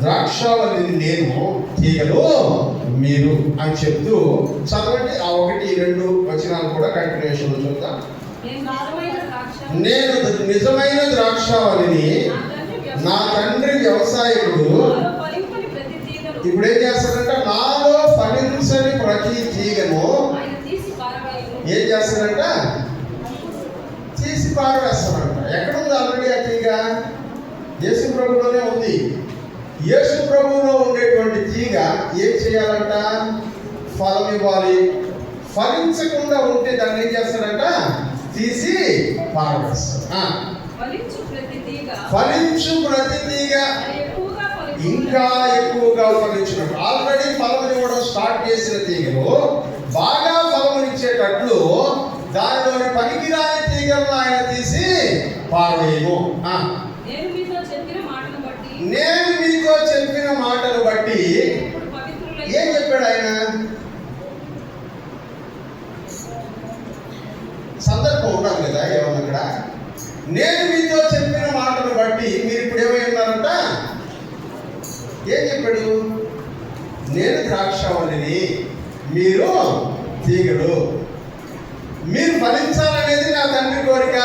ద్రాక్షావల్లిని నేను, తీగలు మీరు అని చెప్తూ చదవండి. ఆ 1-2 వచనాలు కూడా కంటిన్యూషన్ చూద్దాం. నేను నిజమైన ద్రాక్షావల్లిని, నా తండ్రి వ్యవసాయకుడు. ఇప్పుడు ఏం చేస్తాడంట? నాలో ఫలించని ప్రతి తీగను ఏం చేస్తాడంట? తీసి పారవేస్తాడంట. ఎక్కడుంది ఆల్రెడీ ఆ తీగ? యేసు ప్రభులోనే ఉంది. యేసు ప్రభువులో ఉండేటువంటి తీగ ఏం చేయాలంట? ఫలం ఇవ్వాలి. ఫలించకుండా ఉంటే దాన్ని ఏం చేస్తాడంట? తీసి పారవేస్తాడు. ఫలించు ప్రతి తీగ ఇంకా ఎక్కువగా ఫలించినట్టు. ఆల్రెడీ ఫలం ఇవ్వడం స్టార్ట్ చేసిన తీగలు బాగా ఫలమునిచ్చేటట్లు దానిలోని పనికిరాని తీగలను ఆయన తీసి పారవేయము. నేను మీతో చెప్పిన మాటను బట్టి ఏం చెప్పాడు ఆయన? సందర్భం ఉండాలి కదా ఏమన్నా అక్కడ. నేను మీతో చెప్పిన మాటను బట్టి మీరు ఇప్పుడు ఏమై ఉన్నారంట? ఏం చెప్పాడు? నేను ద్రాక్షావల్లిని, మీరు తీగలు. మీరు ఫలించాలనేది నా తండ్రి కోరిక.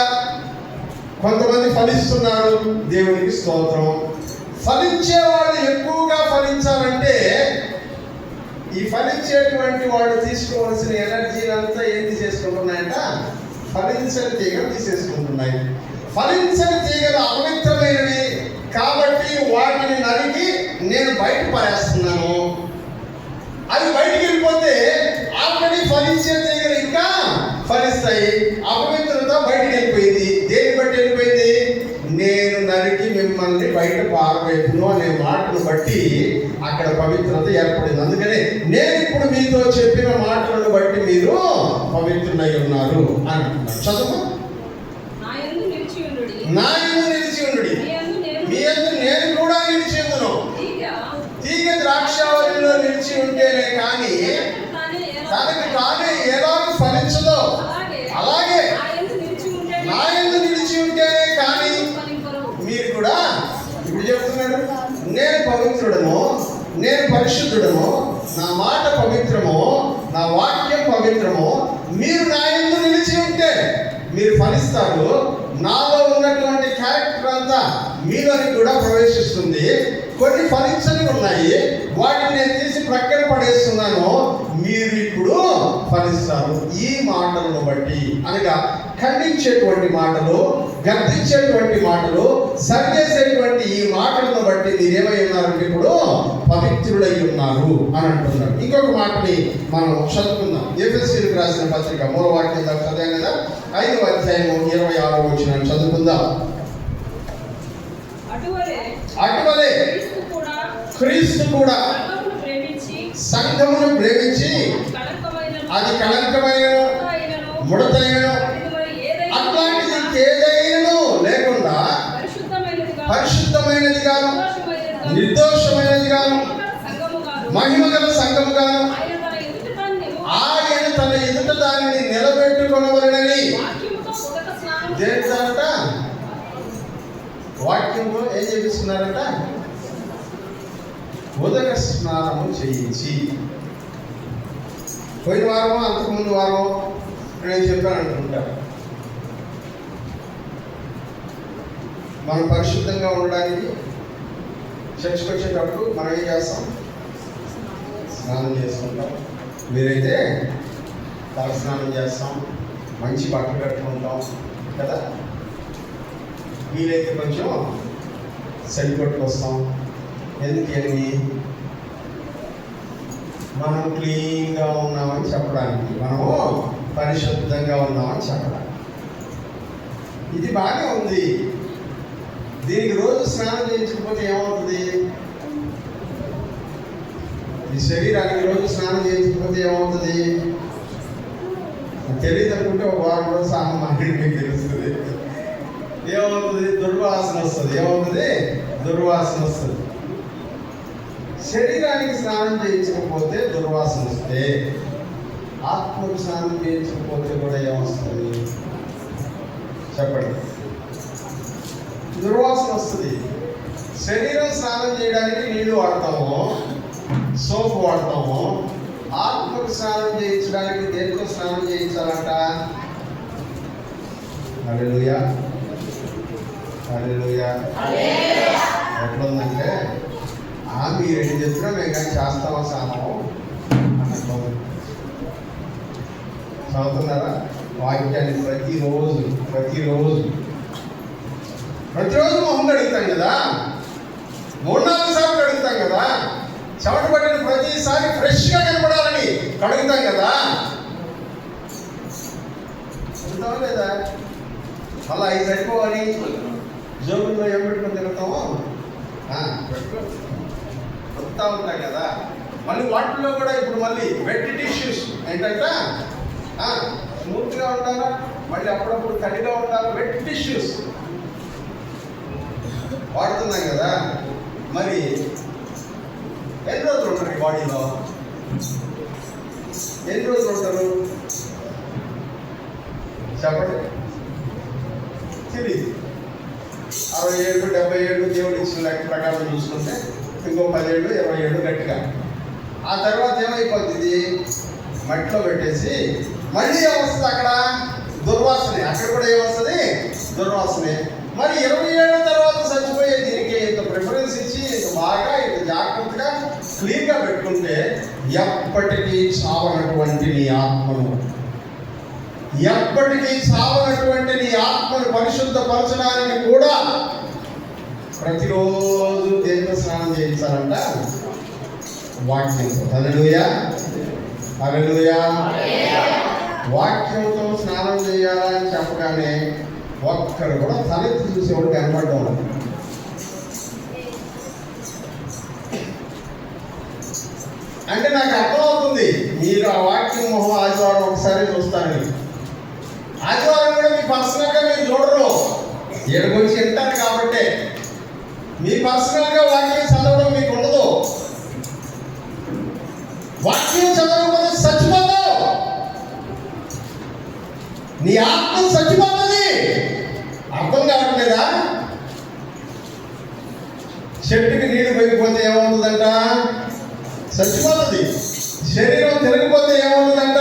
కొంతమంది ఫలిస్తున్నారు, దేవునికి స్తోత్రం. ఫలించే వాళ్ళు ఎక్కువగా ఫలించాలంటే ఈ ఫలించేటువంటి వాళ్ళు తీసుకోవాల్సిన ఎనర్జీని అంతా ఏంటి చేసుకుంటున్నాయంట? ఫలించని తీగలు తీసేసుకుంటున్నాయి. ఫలించని తీగలు అపవిత్రమైనవి కాబట్టి వాటిని నరికి నేను బయట పారేస్తున్నాను. అవి బయటికి వెళ్ళిపోతే ఆల్రెడీ ఫలించే తీగలు ఇంకా ఫలిస్తాయి. అపవిత్రత బయటికి వెళ్ళిపోయింది. దేని బట్టి వెళ్ళిపోయింది? నేను నరికి మిమ్మల్ని బయట పారవేయును అనే మాటను బట్టి అక్కడ పవిత్రత ఏర్పడింది. అందుకనే నేను ఇప్పుడు మీతో చెప్పిన మాటలను బట్టి మీరు పవిత్రులై ఉన్నారు అని అంటున్నాను. చదువు. నా యందు నిలిచి ఉండుడి, మీ యందు నేను కూడా నిలిచి ఉందును. తీగ ద్రాక్షావల్లిలో నిలిచి ఉంటేనే కానీ తనకు తానే ఎలాగూ ఫలించదో అలాగే నా యందు నిలిచి ఉంటేనే కానీ మీరు కూడా. ఇప్పుడు చెప్తున్నాడు, నేను పవిత్రుడను, నేను పరిశుద్ధుడను, నా మాట పవిత్రము, నా వాక్యం పవిత్రము, మీరు నా యందు నిలిచి ఉంటే మీరు ఫలిస్తారు. నాలో ఉన్నటువంటి క్యారెక్టర్ అంతా మీలోని కూడా ప్రవేశిస్తుంది. కొన్ని ఫలించని ఉన్నాయి, వాటిని నేను తీసి ప్రక్కన పడేస్తున్నాను, మీరు ఇప్పుడు ఫలిస్తారు. ఈ మాటలను బట్టి అనగా ఖండించేటువంటి మాటలు, గర్దించేటువంటి మాటలు, సరిచేసేటువంటి ఈ మాటలను బట్టి మీరేమై ఉన్నారంటే ఇప్పుడు పవిత్రులై ఉన్నారు అని అంటున్నారు. ఇంకొక మాటని మనం చదువుకుందాం. ఎఫెసీయులకు రాసిన పత్రిక 3వ వాక్యం దాకా చదివాం కదా, 5వ అధ్యాయం 26వ వచనం చదువుకుందాం. అటువలే క్రీస్తు కూడా సంఘమును ప్రేమించి అది కళంకమైన ముడతైనను అట్లాంటిది ఏదైనా లేకుండా పరిశుద్ధమైనది గాను నిర్దోషమైనది గాను మహిమ గల సంఘము గాను ఆయన తన ఎదుట దానిని నిలబెట్టుకొనవలెనని. దేనిదంట? వాక్యంలో ఏం చేపిస్తున్నారంట? ఉదక స్నానము చేయించి. పోయిన వారమో అంతకుముందు వారమో నేను చెప్పాను అనుకుంటా, మనం పరిశుద్ధంగా ఉండడానికి చర్చికి వచ్చేటప్పుడు మనం ఏం చేస్తాం? స్నానం చేసుకుంటాం. మీరైతే తల స్నానం చేస్తాం, మంచి బట్టలు కట్టుకుంటాం కదా. వీలైతే కొంచెం సెల్ కొట్టుకొస్తాం. ఎందుకని? మనం క్లీన్గా ఉన్నామని చెప్పడానికి, మనము పరిశుద్ధంగా ఉన్నామని చెప్పడానికి. ఇది బాగా ఉంది. దీనికి రోజు స్నానం చేయించకపోతే ఏమవుతుంది? ఈ శరీరానికి రోజు స్నానం చేయించకపోతే ఏమవుతుంది? తెలియదు అనుకుంటే ఒక వారం రోజు స్నానం మాట్లాడి మీకు తెలుస్తుంది. ఏమవుతుంది? దుర్వాసన వస్తుంది. ఏమవుతుంది? దుర్వాసన వస్తుంది. శరీరానికి స్నానం చేయించకపోతే దుర్వాసన వస్తే, ఆత్మకు స్నానం చేయించకపోతే కూడా ఏమొస్తుంది చెప్పండి? దుర్వాసన వస్తుంది. శరీరం స్నానం చేయడానికి నీళ్లు వాడతాము, సోపు వాడతాము. ఆత్మకు స్నానం చేయించడానికి దేంతో స్నానం చేయించాలంట? హల్లెలూయా, హల్లెలూయా. ఎట్లుందంటే, మీరు ఏం చెప్పినా మేము కానీ చేస్తామా స్నానము అన్నట్టు చదువుతున్నారా వాక్యాన్ని? ప్రతిరోజు మొహం కడుగుతాం కదా, 3-4 సార్లు కడుగుతాం కదా. చెమట పట్టిన ప్రతిసారి ఫ్రెష్గా కనపడాలని కడుగుతాం కదా. చూద్దామా లేదా? మళ్ళీ 5 సరిపోవాలి. జోబుల్లో ఏం పెట్టుకొని తిరుగుతామో కొత్త ఉంటాయి కదా. మళ్ళీ వాటిల్లో కూడా ఇప్పుడు మళ్ళీ వెట్ టిష్యూస్ ఏంటంటే స్మూత్గా ఉండాలా, మళ్ళీ అప్పుడప్పుడు తడిగా ఉండాలి. వెట్ టిష్యూస్ వాడుతున్నాం కదా. మరి ఎన్ని రోజులు ఉంటారు ఈ బాడీలో? ఎన్ని రోజులు ఉంటారు చెప్పండి? తెలియదు. 60 ఏళ్ళు 70 ఏళ్ళు దేవుడు ఇచ్చిన లెక్క ప్రకారం చూసుకుంటే ఇంకో 10 ఏళ్ళు 20 ఏళ్ళు గట్టిగా. ఆ తర్వాత ఏమైపోతుంది? మట్టిలో పెట్టేసి మళ్ళీ ఏమొస్తుంది? అక్కడ దుర్వాసనే. అక్కడ కూడా ఏమొస్తుంది? దుర్వాసనే. మరి 20 ఏళ్ళ తర్వాత చచ్చిపోయే దీనికి ఇంత ప్రిఫరెన్స్ ఇచ్చి ఇంత బాగా ఇంత జాగ్రత్తగా క్లీన్గా పెట్టుకుంటే ఎప్పటికీ చావనటువంటి నీ ఆత్మను, ఎప్పటికీ చావనటువంటి నీ ఆత్మను పరిశుద్ధపరచడానికి కూడా ప్రతిరోజు దేంతో స్నానం చేయించాలంట? వాక్యంతో. హల్లెలూయా, హల్లెలూయా. వాక్యంతో స్నానం చేయాలని చెప్పగానే ఒక్కరు కూడా తలెత్తి చూసేవాడు కనపడడం. అంటే నాకు అర్థమవుతుంది మీరు ఆ వాక్యం మొహం ఆదివారం ఒకసారి చూస్తారని. ఆదివారం కూడా మీ పర్సనల్గా మీరు చూడరు, ఏడు గురించి వింటారు కాబట్టి. మీ పర్సనల్గా వాక్యం చదవడం మీకు ఉండదు. వాక్యం చదవకపోతే చచ్చిపోతావు, నీ ఆత్మ చచ్చిపోతుంది. అర్థం కావట్లేదా? చెట్టుకి నీళ్లు పోయిపోతే ఏమవుతుందంట? చచ్చిపోతుంది. శరీరం తిరగకపోతే ఏమవుతుందంట?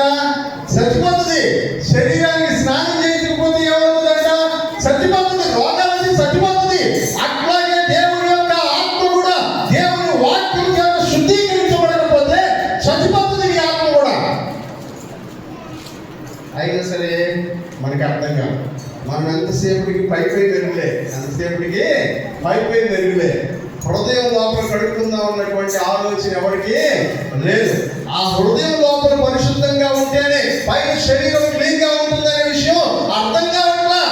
చచ్చిపోతుంది. శరీరానికి స్నానం చేయించకపోతే ఏమవుతుందంట? చచ్చిపోతుంది. రోగాలన్నీ చచ్చిపోతుంది. అట్లాగే దేవుని యొక్క ఆత్మ కూడా దేవుని వాక్యం చేత శుద్ధీకరించబడకపోతే చచ్చిపోతుంది ఈ ఆత్మ కూడా. అయినా సరే మనకి అర్థం కాదు. మనం ఎంతసేపటికి పై మెరుగులే, ఎంతసేపటికి పై మెరుగులే. హృదయం లోపల కడుక్కుందాం అన్నటువంటి ఆలోచన ఎవరికి లేదు. ఆ హృదయం లోపల పరిశుద్ధంగా ఉంటేనే పైన శరీరం క్లీన్ గా ఉంటుందనే విషయం అర్థం కావట్లా.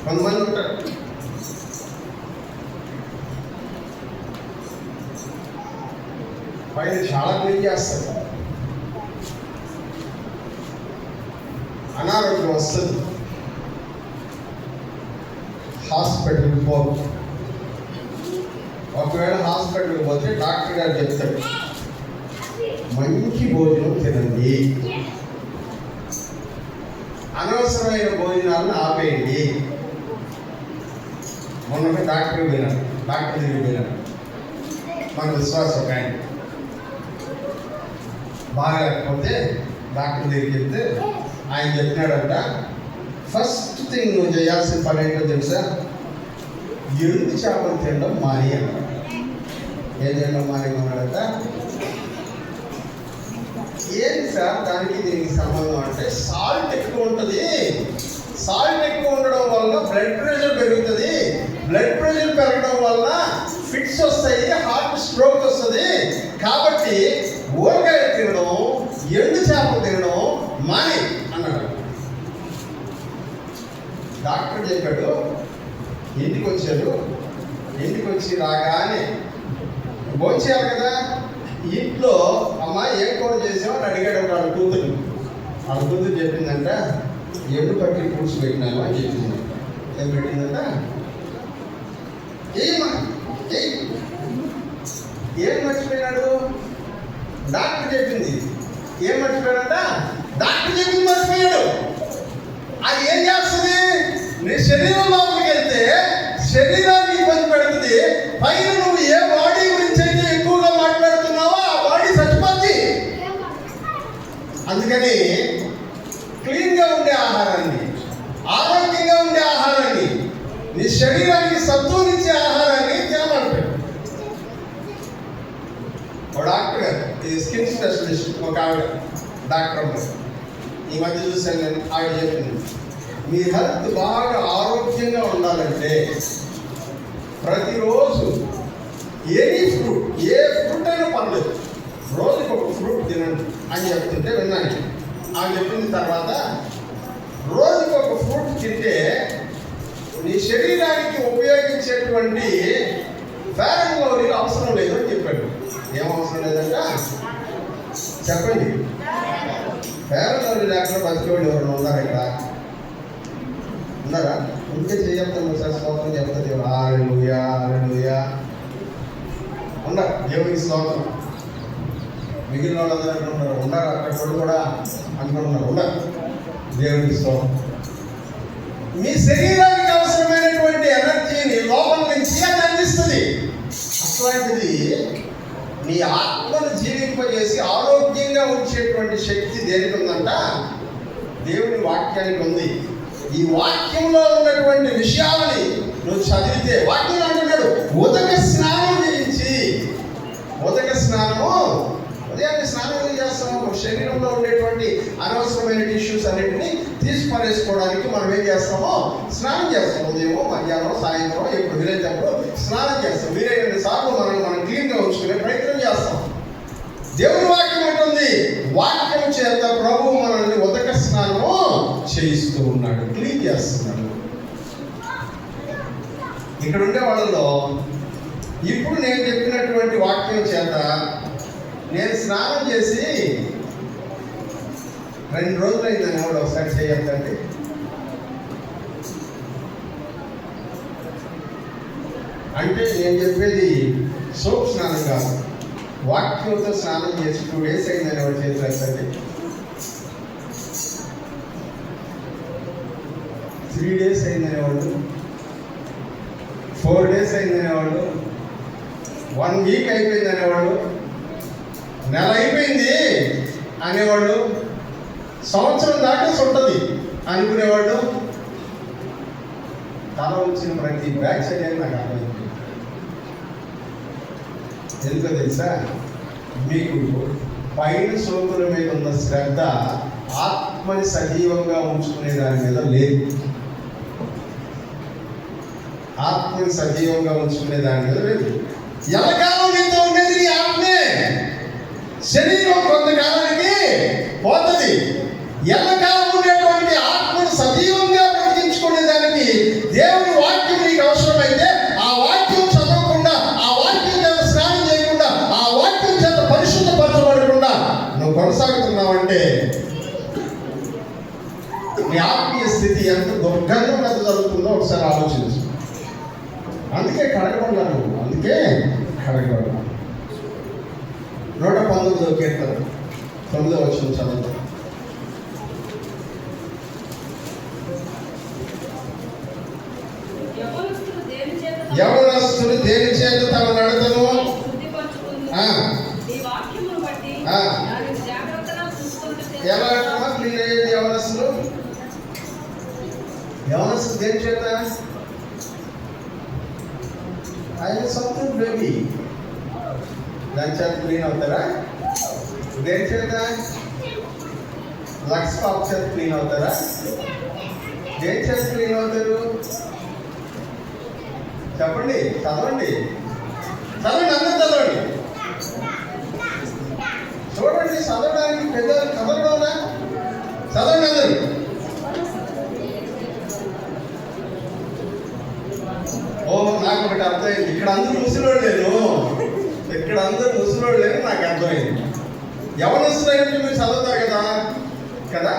కొంతమంది ఉంటారు, పైన చాలా క్లీన్ చేస్తారు, అనారోగ్యం వస్తుంది, హాస్పిటల్కి పోదు. ఒకవేళ హాస్పిటల్కి పోతే డాక్టర్ గారు చెప్తాడు, మంచి భోజనం తినండి, అనవసరమైన భోజనాలను ఆపేయండి. మొన్న డాక్టర్ దగ్గరికి పోయినాడు మన విశ్వాసం ఒక ఆయన బాగా లేకపోతే డాక్టర్ దగ్గరికి వెళ్తే ఆయన చెప్పినాడంట, ఫస్ట్ థింగ్ నువ్వు చేయాల్సిన పని ఏంటో తెలుసా? ఎండు చేపలు తినడం మాని అన్నాడు. ఏం తినడం మానేమన్నాడంట. ఏంటి సార్ దానికి దీనికి సంబంధం అంటే, సాల్ట్ ఎక్కువ ఉంటుంది, సాల్ట్ ఎక్కువ ఉండడం వల్ల బ్లడ్ ప్రెషర్ పెరుగుతుంది, బ్లడ్ ప్రెషర్ పెరగడం వల్ల ఫిట్స్ వస్తాయి, హార్ట్ స్ట్రోక్ వస్తుంది, కాబట్టి ఊరగాయ తినడం, ఎండు చేపలు తినడం మాని అన్నాడు. డాక్టర్ చెప్పాడు. ఇంటికి వచ్చాడు. ఇంటికి వచ్చి రాగానే భోంచేయాలి కదా, ఇంట్లో అమ్మ ఏం కూర చేసామని అడిగాడు ఒక కూతురు. ఆ కూతురు చెప్పిందంట, ఎండు పట్టి పులుసు పెట్టినాను అని చెప్పింది. ఏం పెట్టిందంట? ఏం మర్చిపోయినాడు? డాక్టర్ చెప్పింది. ఏం మర్చిపోయాడంట? డాక్టర్ చెప్పింది మర్చిపోయాడు. అది ఏం చేస్తుంది? నీ శరీరం లోపలికి వెళ్తే శరీరాన్ని ఇబ్బంది పెడుతుంది. పైన నువ్వు ఏ బాడీ గురించి అయితే ఎక్కువగా మాట్లాడుతున్నావో ఆ బాడీ చచ్చిపోద్ది. అందుకని క్లీన్గా ఉండే ఆహారాన్ని, ఆరోగ్యంగా ఉండే ఆహారాన్ని, నీ శరీరానికి సత్తునిచ్చే ఆహారాన్ని తినమంటాడు. ఒక డాక్టర్ గారు, ఇది స్కిన్ స్పెషలిస్ట్, ఒక ఆవిడ డాక్టర్ ఈ మధ్య చూశాను నేను. ఆవిడ చెప్పింది, మీ హెల్త్ బాగా ఆరోగ్యంగా ఉండాలంటే ప్రతిరోజు ఎనీ ఫ్రూట్, ఏ ఫ్రూట్ అయినా పర్లేదు, రోజుకి ఒక ఫ్రూట్ తినండి అని చెప్తుంటే విన్నాను. ఆమె చెప్పిన తర్వాత రోజుకి ఒక ఫ్రూట్ తింటే నీ శరీరానికి ఉపయోగించేటువంటి ఫేర్ అండ్ లవ్లీ అవసరం లేదు అని చెప్పాడు. ఏం అవసరం లేదంట చెప్పండి. ఫేర్ అండ్ లవ్లీ లేకుండా బతికేవాళ్ళు ఎవరైనా ఉన్నారా ఇక్కడ? ఉన్నారా? ఉంటే చెప్తాను సార్, స్తోత్రం చెప్తుంది. హల్లెలూయా హల్లెలూయా ఉన్నారు. దేవునికి స్తోత్రం. మిగిలిన వాళ్ళందరూ అంటున్నారు ఉన్నారు, అక్కడ కూడా అంటున్నారు ఉన్నారు. దేవునికి స్తోత్రం. మీ శరీరానికి అవసరమైనటువంటి ఎనర్జీని లోపల నుంచి అది అందిస్తుంది. అట్లాంటిది నీ ఆత్మను జీవింపజేసి ఆరోగ్యంగా ఉంచేటువంటి శక్తి దేనికి ఉందంట? దేవుని వాక్యానికి ఉంది. ఈ వాక్యంలో ఉన్నటువంటి విషయాలని నువ్వు చదివితే, వాక్యం అంటున్నాడు ఉదక స్నానం చేయించి, ఉదక స్నానము ఉదయాన్నే స్నానం చేస్తాము. శరీరంలో ఉండేటువంటి అనవసరమైన టిష్యూస్ అన్నింటినీ తీసి పరేసుకోవడానికి మనం ఏం చేస్తామో స్నానం చేస్తాం. ఉదయం, మధ్యాహ్నం, సాయంత్రం ఎప్పుడు వీలైనప్పుడు స్నానం చేస్తాం. వీలైన సార్లు మనం క్లీన్గా ఉంచుకునే ప్రయత్నం చేస్తాం. దేవుని వాక్యం ఉంటుంది, వాక్యం చేత ప్రభువు మనల్ని ఉదక స్నానము చేయిస్తూ ఉన్నాడు, క్లీన్ చేస్తున్నాడు. ఇక్కడ ఉండే వాళ్ళలో ఇప్పుడు నేను చెప్పినటువంటి వాక్యం చేత నేను స్నానం చేసి 2 రోజులు అయిందని కూడా ఒకసారి చేయొద్దండి. అంటే నేను చెప్పేది సోప్ స్నానం కాదు, వాక్యంతో స్నానం చేసి 2 days అయిందని ఎవరు చేతులండి. 3 days అయిందనేవాళ్ళు, 4 days అయిందనేవాళ్ళు, 1 వీక్ అయిపోయింది అనేవాళ్ళు, నెల అయిపోయింది అనేవాళ్ళు, సంవత్సరం దాటేసి ఉంటుంది అనుకునేవాళ్ళు. తల వచ్చిన ప్రతి బ్యాక్ సైడ్ అని నాకు అర్థమైంది. ఎందుకో తెలుసా, మీకు పైన సోకుల మీద ఉన్న శ్రద్ధ ఆత్మని సజీవంగా ఉంచుకునే దాని మీద లేదు. ఆత్మని సజీవంగా ఉంచుకునే దాని మీద లేదు. ఎల్లకాలం నీతో ఉండేది నీ ఆత్మే. శరీరం కొంతకాలానికి పోతుంది. ఎల్లకాలం ఉండేటువంటి ఆత్మను సజీవంగా బ్రతికించుకునే దానికి దేవుని వాక్యం నీకు అవసరమైతే ఆ వాక్యం చదవకుండా, ఆ వాక్యం చేత స్నానం చేయకుండా, ఆ వాక్యం చేత పరిశుద్ధపరచబడకుండా నువ్వు కొనసాగుతున్నావంటే నీ ఆత్మీయ స్థితి ఎంత దుర్గంధం ఎంత జరుగుతుందో ఒకసారి ఆలోచించు. అందుకే కడగబడ్డాను, అందుకే కడగబడ్డాను. 119వ కీర్తన 9వ వచనం చదువుతాం. యవనస్తులు దేని చేత తమ నడతను ఎలా క్లీన్ అయ్యేది? యవనస్తులు దేని చేత? ఆయన సొంత బేబీ, దాని చేత క్లీన్ అవుతారా? దేని చేత? లక్స్ పాప్ చేత క్లీన్ అవుతారా? దేని చేత క్లీన్ అవుతారు? చెప్పండి, చదవండి, అందరూ చదవండి. చూడండి, చదవడానికి పెద్దలు కదలడా? చదవండి అందరూ. ఓ, నాకు ఒకటి అర్థమైంది. ఇక్కడ అందరూ ముసలోడు లేరు, నాకు అర్థమైంది. యవనస్తులైనట్టు మీరు చదువుతారు కదా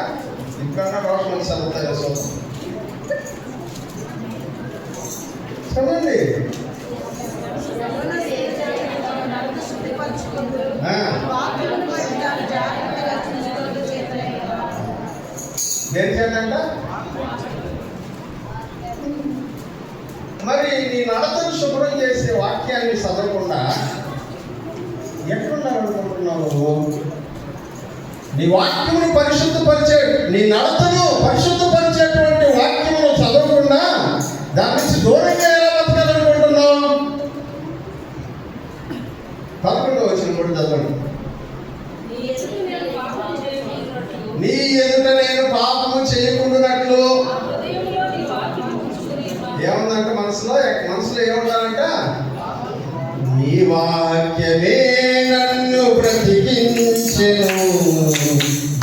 ఇంకా రోషం వచ్చి చదువుతారు. చదవండి. దేని చేతంట? మరి నీ నడతను శుభ్రం చేసే వాక్యాన్ని చదవకుండా ఎక్కడున్నావు? నీ వాక్యమును పరిశుద్ధపరిచే, నీ నడతను పరిశుద్ధపరిచేటువంటి వాక్యమును చదవకుండా దాని నుంచి దూరంగా ఎలా బతకాలనుకుంటున్నావు? 11వ వచనం కూడా చదవండి. నీ ఎదుట నేను పాపము చేయకుండానట్లు. ఏముందంటే మనసులో ఏముండాలంట? నీ వాక్యమే నన్ను బ్రతికించెను,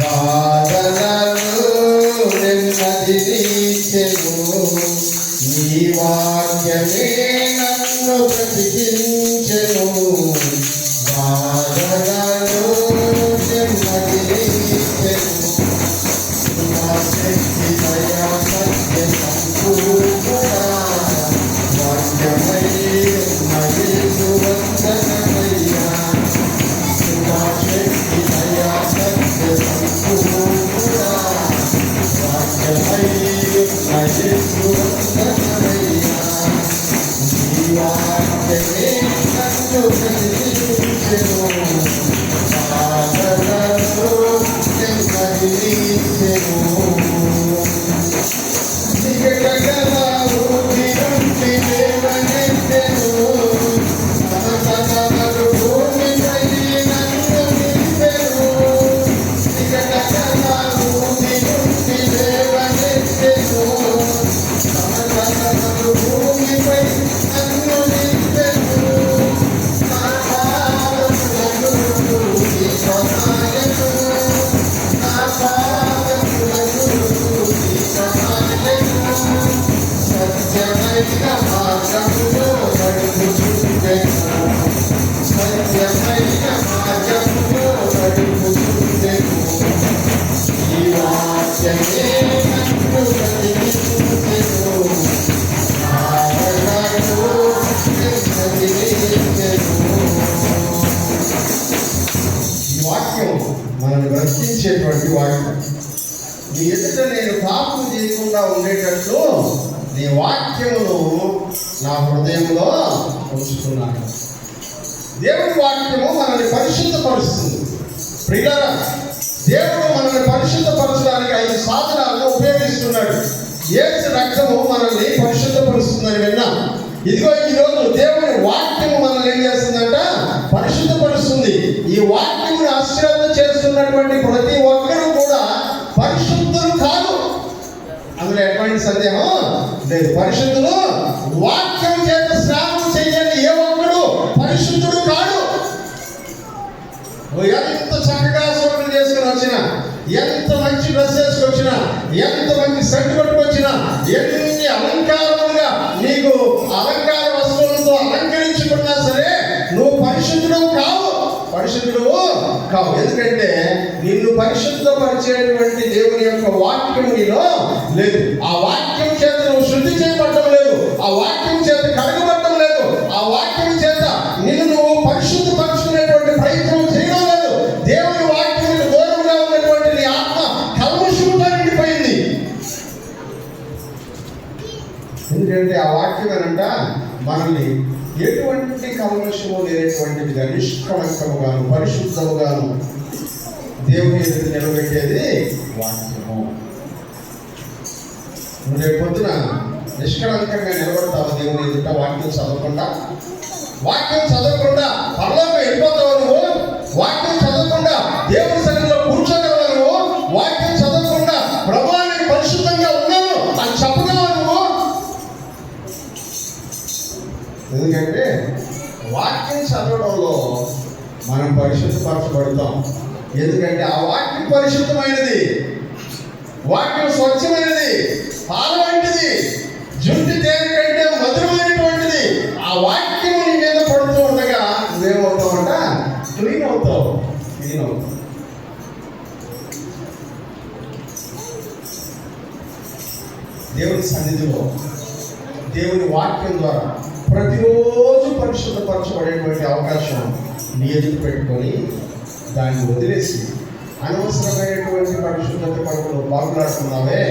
బాధలను నెమ్మదినిచ్చెను. నీ వాక్యమే నన్ను బ్రతికించెను, బాధలను నెమ్మదినిచ్చెను. నా శక్తి దయా సత్య సంపూర్ణుడా, వాక్యమై ఉన్నది సువందనమయ్యా. నా శక్తి దయా సత్య సంపూర్ణుడా, వాక్యమై ఉన్నది సువందనమయ్యా. నీ వాక్యమే నన్ను బ్రతికించెను, బాధలను నెమ్మదినిచ్చెను. మనల్ని రక్షించేటువంటి వాక్యం. నీ ఎదుట నేను పాపం చేయకుండా ఉండేటట్లు నీ వాక్యమును నా హృదయంలో ఉంచుతున్నాను. దేవుని వాక్యము మనల్ని పరిశుద్ధపరుస్తుంది. ప్రియులారా, దేవుడు మనల్ని పరిశుద్ధపరచడానికి 5 సాధనాలను ఉపయోగిస్తున్నాడు. యేసు రక్తము మనల్ని పరిశుద్ధపరుస్తుందని విన్నాం. ఇదిగో ఈరోజు దేవుని వాక్యము మనల్ని ఏం చేస్తుందంట? పరిశుద్ధపరుస్తుంది. ఈ వాక్యమును అశ్రద్ధ చేస్తున్నటువంటి ప్రతి ఒక్కరూ కూడా పరిశుద్ధులు కాదు. అందులో ఎటువంటి సందేహం లేదు. పరిశుద్ధులు వాక్యం చేత స్నానం చెయ్యని ఏ ఒక్కడు పరిశుద్ధుడు కాడు. ఎంత చక్కగా సోదరులు చేసుకుని వచ్చినా, ఎంత మంచి డ్రెస్ వేసుకొచ్చినా, ఎంత మంచి సెట్ పట్టుకొచ్చినా, ఎన్ని అలంకారములుగా నీకు అలంకార వస్తువులతో అలంకరించుకున్నా సరే నువ్వు పరిశుద్ధుడు కావు. ఎందుకంటే నిన్ను పరిశుద్ధపరిచేటువంటి దేవుని యొక్క వాక్యం నీలో లేదు. ఆ వాక్యం చేత నువ్వు శుద్ధి చేయబడటం లేదు. ఆ వాక్యం చేత కడగబడటం లేదు. ఆ వాక్యం చేత నిన్ను నువ్వు పరిశుద్ధపరుచుకునేటువంటి ప్రయత్నం చేయడం లేదు. దేవుని వాక్యానికి దూరంగా ఉన్నటువంటి నీ ఆత్మ కల్మషంతో నిండిపోయింది. ఎందుకంటే ఆ వాక్యమేనంట మనల్ని ఎటువంటి కల్మషము లేనటువంటిదిగా, నిష్కళంకముగాను పరిశుద్ధముగాను దేవుని ఎదుట నిలబెట్టేది వాక్యము. నువ్వు రేపు పొద్దున నిష్కళంకంగా నిలబడతావు దేవుని ఎదుట వాక్యం చదవకుండా పరలోకం వెళ్ళిపోతావు నువ్వు. వాక్యం చదవకుండా దేవుని సన్నిధిలో కూర్చోగలవు నువ్వు. వాక్యం చదవకుండా ప్రభువా నేను పరిశుద్ధంగా ఉన్నాను అని చెప్పగలవు నువ్వు. ఎందుకంటే వాక్యం చదవడంలో మనం పరిశుద్ధపరచబడతాం. ఎందుకంటే ఆ వాక్యం పరిశుద్ధమైనది, వాక్యం స్వచ్ఛమైనది, పాల వంటిది, జుంటి తేనె కంటే మధురమైనటువంటిది. ఆ వాక్యం నీ మీద పడుతూ ఉండగా నువ్వేమవుతావంట? క్లీన్ అవుతావు. దేవుని సన్నిధిలో దేవుని వాక్యం ద్వారా ప్రతిరోజు పరిశుద్ధపరచబడేటువంటి అవకాశం నీ ఎదురు పెట్టుకొని దాన్ని వదిలేసి అనవసరమైనటువంటి పరిశుద్ధత కొరకు పాల్గొడుతున్నావే,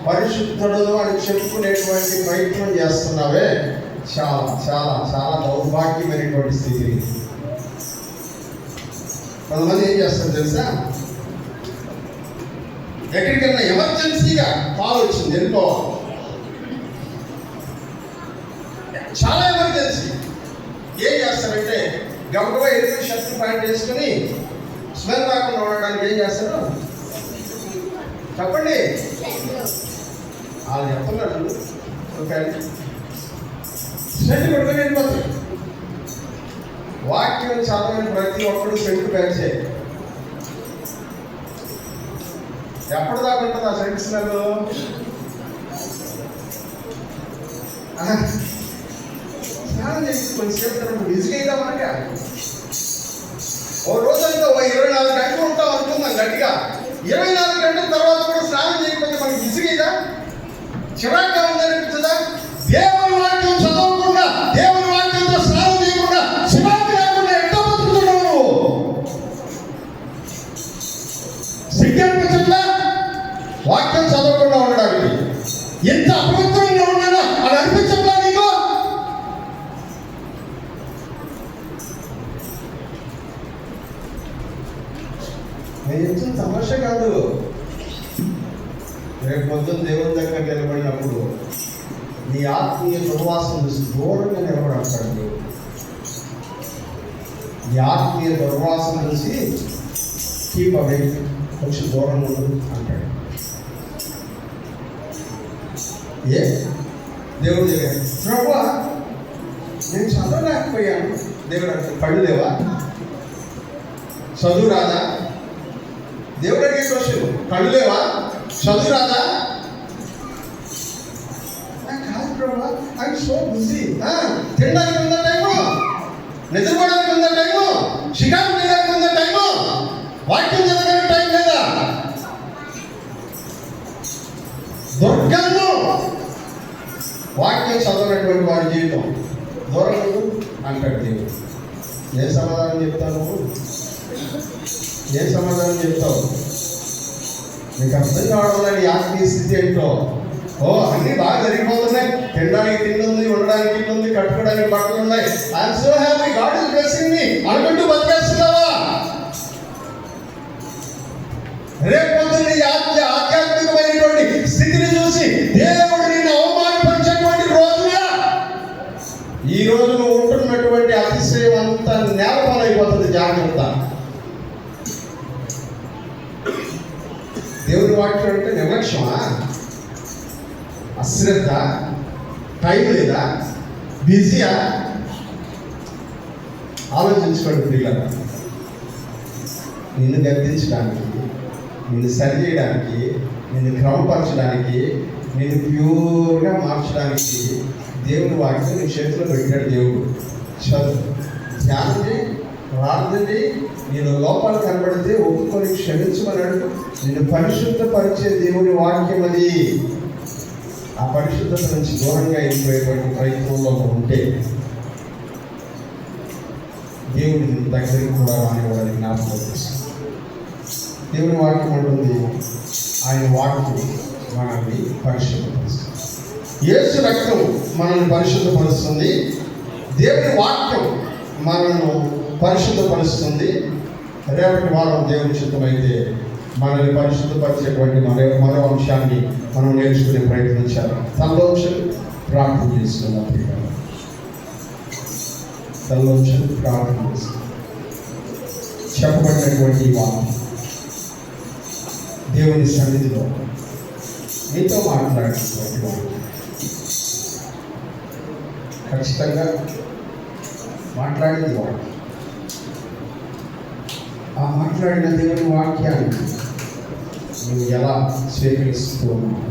పరిశుద్ధుడు అని చెప్పుకునేటువంటి ప్రయత్నం చేస్తున్నావే, చాలా చాలా చాలా దౌర్భాగ్యమైనటువంటి స్థితి. కొంతమంది ఏం చేస్తారు తెలుసా? ఎక్కడికైనా ఎమర్జెన్సీగా కాల్ వచ్చింది, వెళ్ళిపోవాలి, చాలా ఎమర్జెన్సీ. ఏం చేస్తారంటే గబగబా ఎదురు షర్ట్ ప్యాంట్ వేసుకుని స్మెల్ రాకుండా ఉండడానికి ఏం చేస్తారు చెప్పండి? వాళ్ళు చెప్తున్నారు సెంటు పెట్టుకుని వెళ్ళిపోతారు. వాక్యం చదవని ప్రతి ఒక్కరు సెంటు పెంచే. ఎప్పటిదాకా ఉంటుంది ఆ సెంటు స్మెల్? స్నానం చేసి కొంచెంసేపు తర్వాత బిజీ అయిదామనక ఓ రోజంతా 24 గంటలు ఉంటాం అనుకుందాం గట్టిగా. 24 గంటల తర్వాత కూడా స్నానం చేయకపోతే మనకి బిజీ అయిదా? చిరాగ్గా ఉందనిపించదా? దేవుని వాక్యం చదవకుండా, దేవుని వాక్యంతో స్నానం చేయకుండా, చిరాకు లేకుండా ఎట్లా బతుకుతున్నావు నువ్వు? సిగ్గు అనిపించట్లా? వాక్యం చదవకుండా ఉండడానికి ఎంత అపవిత్రంగా ఉన్నానో అని అనిపించట్లా నీకు? నేను ఇచ్చిన సమస్య కాదు. రేపు పొద్దున్న దేవుని దగ్గర నిలబడినప్పుడు నీ ఆత్మీయ దుర్వాసన చూసి దూరంగా నిలబడతాడు. నీ ఆత్మీయ దుర్వాసన చూసి కీప్ అవే, కొంచెం దూరంగా ఉండదు అంటాడు. ఏ దేవుడు దగ్గర ప్రభువా నేను చదవలేకపోయాను. దేవుడు అంటే కళ్ళు లేవా? చదువు రాదా? దేవుడు అడిగే క్వశ్చన్, కళ్ళు లేవా? చదువు రాదా? కాదు ప్రభా, ఐఎమ్ సో బిజీ. తినడానికి ఉందా టైము? నిద్రపోవడానికి ఉందా టైము? షికారు చేయడానికి ఉందా టైము? వాక్యం చదవడానికి టైం లేదా? దుర్గము వాక్యం చదవనటువంటి వాడి జీవితం దూరం అంటాడు దేవుడు. ఏ సమాధానం చెప్తావు? ఏ సమాధానం చెప్తావు? నీకు అర్థం కావడం నీ ఆత్మీయ స్థితి ఏంటో. అన్నీ బాగా జరిగిపోతున్నాయి. తినడానికి తిండి ఉంది, ఉండడానికి ఇల్లు ఉంది, కట్టుకోవడానికి బట్టలు ఉన్నాయి. I'm so happy, God is blessing me అనుకుంటూ బతికేస్తున్నావా? రేపు పొద్దున్న నీ ఆధ్యాత్మికమైనటువంటి స్థితిని చూసి దేవుడు నిన్ను అవమానపరిచేటువంటి రోజుగా ఈ రోజు నువ్వు ఉంటున్నటువంటి అతిశయం అంతా నేలపాలైపోతుంది. జాగ్రత్త. దేవుని వాక్యం అంటే నిర్లక్ష్యమా, అశ్రద్ధ, టైం లేదా, బిజీయా? ఆలోచించుకోండి పిల్లలు. నిన్ను గద్దించడానికి, నిన్ను సరి చేయడానికి, నిన్ను క్రమపరచడానికి, నిన్ను ప్యూర్గా మార్చడానికి దేవుని వాక్యం నీ చేతిలో పెట్టాడు దేవుడు. చదువు, ధ్యానం చేయి, ప్రార్థన చేయి. నేను లోపాలు కనబడితే ఒప్పుకొని క్షమించమన్నాడు. నిన్ను పరిశుద్ధపరిచే దేవుని వాక్యం అది. ఆ పరిశుద్ధత నుంచి దూరంగా వెళ్ళిపోయేటువంటి ప్రయత్నంలో ఉంటే దేవుడి దగ్గరికి కూడా రానివ్వడానికి జ్ఞాపకం చేస్తుంది. దేవుని వాక్యం అంటుంది, ఆయన వాక్యం మనల్ని పరిశుద్ధపరుస్తుంది. యేసు రక్తం మనల్ని పరిశుద్ధపరుస్తుంది. దేవుని వాక్యం మనల్ని పరిశుద్ధపరుస్తుంది. రేపటి వారం దేవుని చిత్తమైతే మనల్ని పరిశుద్ధపరిచేటువంటి మరో అంశాన్ని మనం నేర్చుకునే ప్రయత్నించాలి. తల్లోంచి ప్రార్థన చేసుకున్నాం. తల్లోంచి ప్రార్థన చేసుకున్నాం. చెప్పబడినటువంటి వాక్యం దేవుని సన్నిధిలో మీతో మాట్లాడినటువంటి వాక్యం ఖచ్చితంగా మాట్లాడింది వాక్యం. ఆ మాట్లాడిన దేవుని వాక్యాన్ని నువ్వు ఎలా స్వీకరిస్తూ ఉన్నావు?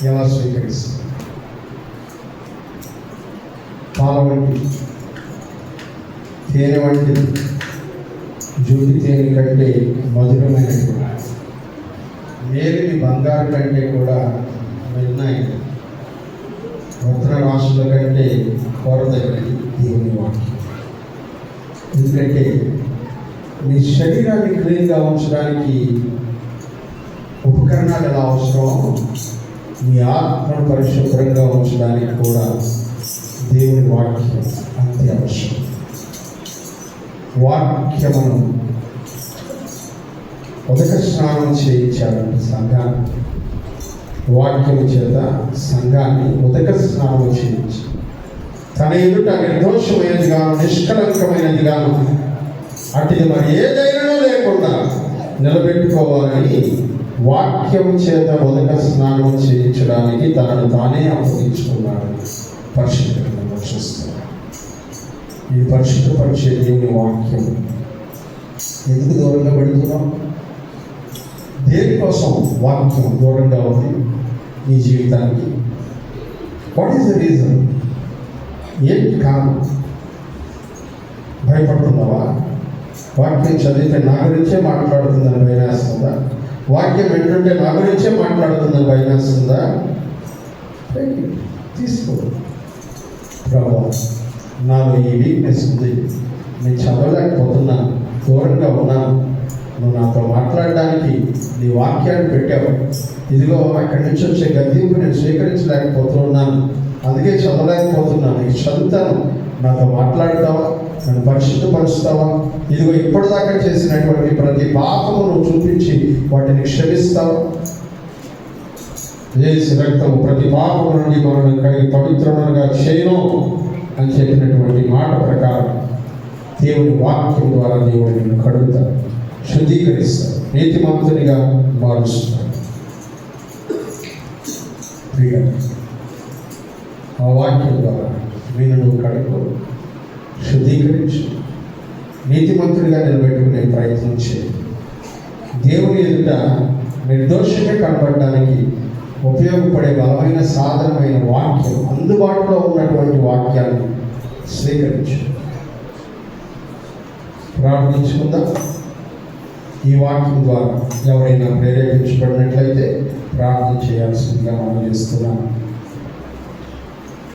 ఎలా స్వీకరిస్తావు? పాల వంటి, తేనె వంటి, జుట్టు తేనె కంటే మధురమైనటువంటి, మేలిమి బంగారు కంటే కూడా మిన్నైనది, రత్న రాశుల కంటే కోరదగినది దేవుని వాక్యం. ఎందుకంటే నీ శరీరాన్ని క్లీన్గా ఉంచడానికి ఉపకరణాలు ఎలా అవసరమో నీ ఆత్మను పరిశుభ్రంగా ఉంచడానికి కూడా దేవుని వాక్యం అంతే అవసరం. వాక్యమును ఉదక స్నానం చేయించాలంటే సంఘాన్ని, వాక్యము చేత సంఘాన్ని ఉదక స్నానం చేయించి తన ఎదుట నిర్దోషమైనదిగాను నిష్కలంకమైనదిగాను అటుది మరి ఏదైనా లేకుండా నిలబెట్టుకోవాలని వాక్యం చేత ఉదక స్నానం చేయించడానికి తనను తానే అప్పగించుకున్నాడు. పరిశుద్ధంగా చూస్తున్నాడు. ఈ పరిశుద్ధపరిచే దేవుని వాక్యం ఎందుకు దూరంగా పెడుతున్నాం? దేనికోసం వాక్యం దూరంగా ఉంది నీ జీవితానికి? What is the reason? ఏంటి కారణం? భయపడుతున్నావా? వాక్యం చదివితే నా గురించే మాట్లాడుతుందని భయమేస్తుందా? వాక్యం ఏంటంటే నా గురించే మాట్లాడుతుందని భయమేస్తుందా? తీసుకో. ప్రభా, నాలో ఈ వీక్నెస్ ఉంది, నేను చదవలేకపోతున్నాను, దూరంగా ఉన్నాను, నువ్వు నాతో మాట్లాడడానికి నీ వాక్యాన్ని పెట్టావు. ఇదిగో అక్కడి నుంచి వచ్చే గద్దింపు నేను స్వీకరించలేకపోతున్నాను, అందుకే చదవలేకపోతున్నాను. నీకు చదువుతాను, నాతో మాట్లాడతావా? నన్ను పరిశుద్ధపరుస్తావా? ఇదిగో ఇప్పటిదాకా చేసినటువంటి ప్రతి పాపము నువ్వు చూపించి వాటిని క్షమిస్తావా? యేసు రక్తము ప్రతి పాపము నుండి మనల్ని కడిగి పవిత్రులుగా చేయను అని చెప్పినటువంటి మాట ప్రకారం దేవుని వాక్యం ద్వారా దేవుడు నిన్ను కడుగుతాడు, శుద్ధీకరిస్తాడు, నీతిమంతునిగా మారుస్తాడు. ఆ వాక్యం ద్వారా నేను నువ్వు కడుపు శుద్ధీకరించు, నీతిమంతుడిగా నిలబెట్టుకునే ప్రయత్నం చేయి. దేవుని ఎదుట నిర్దోషంగా కనబడడానికి ఉపయోగపడే బలమైన సాధనమైన వాక్యం, అందుబాటులో ఉన్నటువంటి వాక్యాన్ని స్వీకరించు. ప్రార్థించుకుందాం. ఈ వాక్యం ద్వారా ఎవరైనా ప్రేరేపించబడినట్లయితే ప్రార్థన చేయాల్సిందిగా మనం చేస్తున్నాం.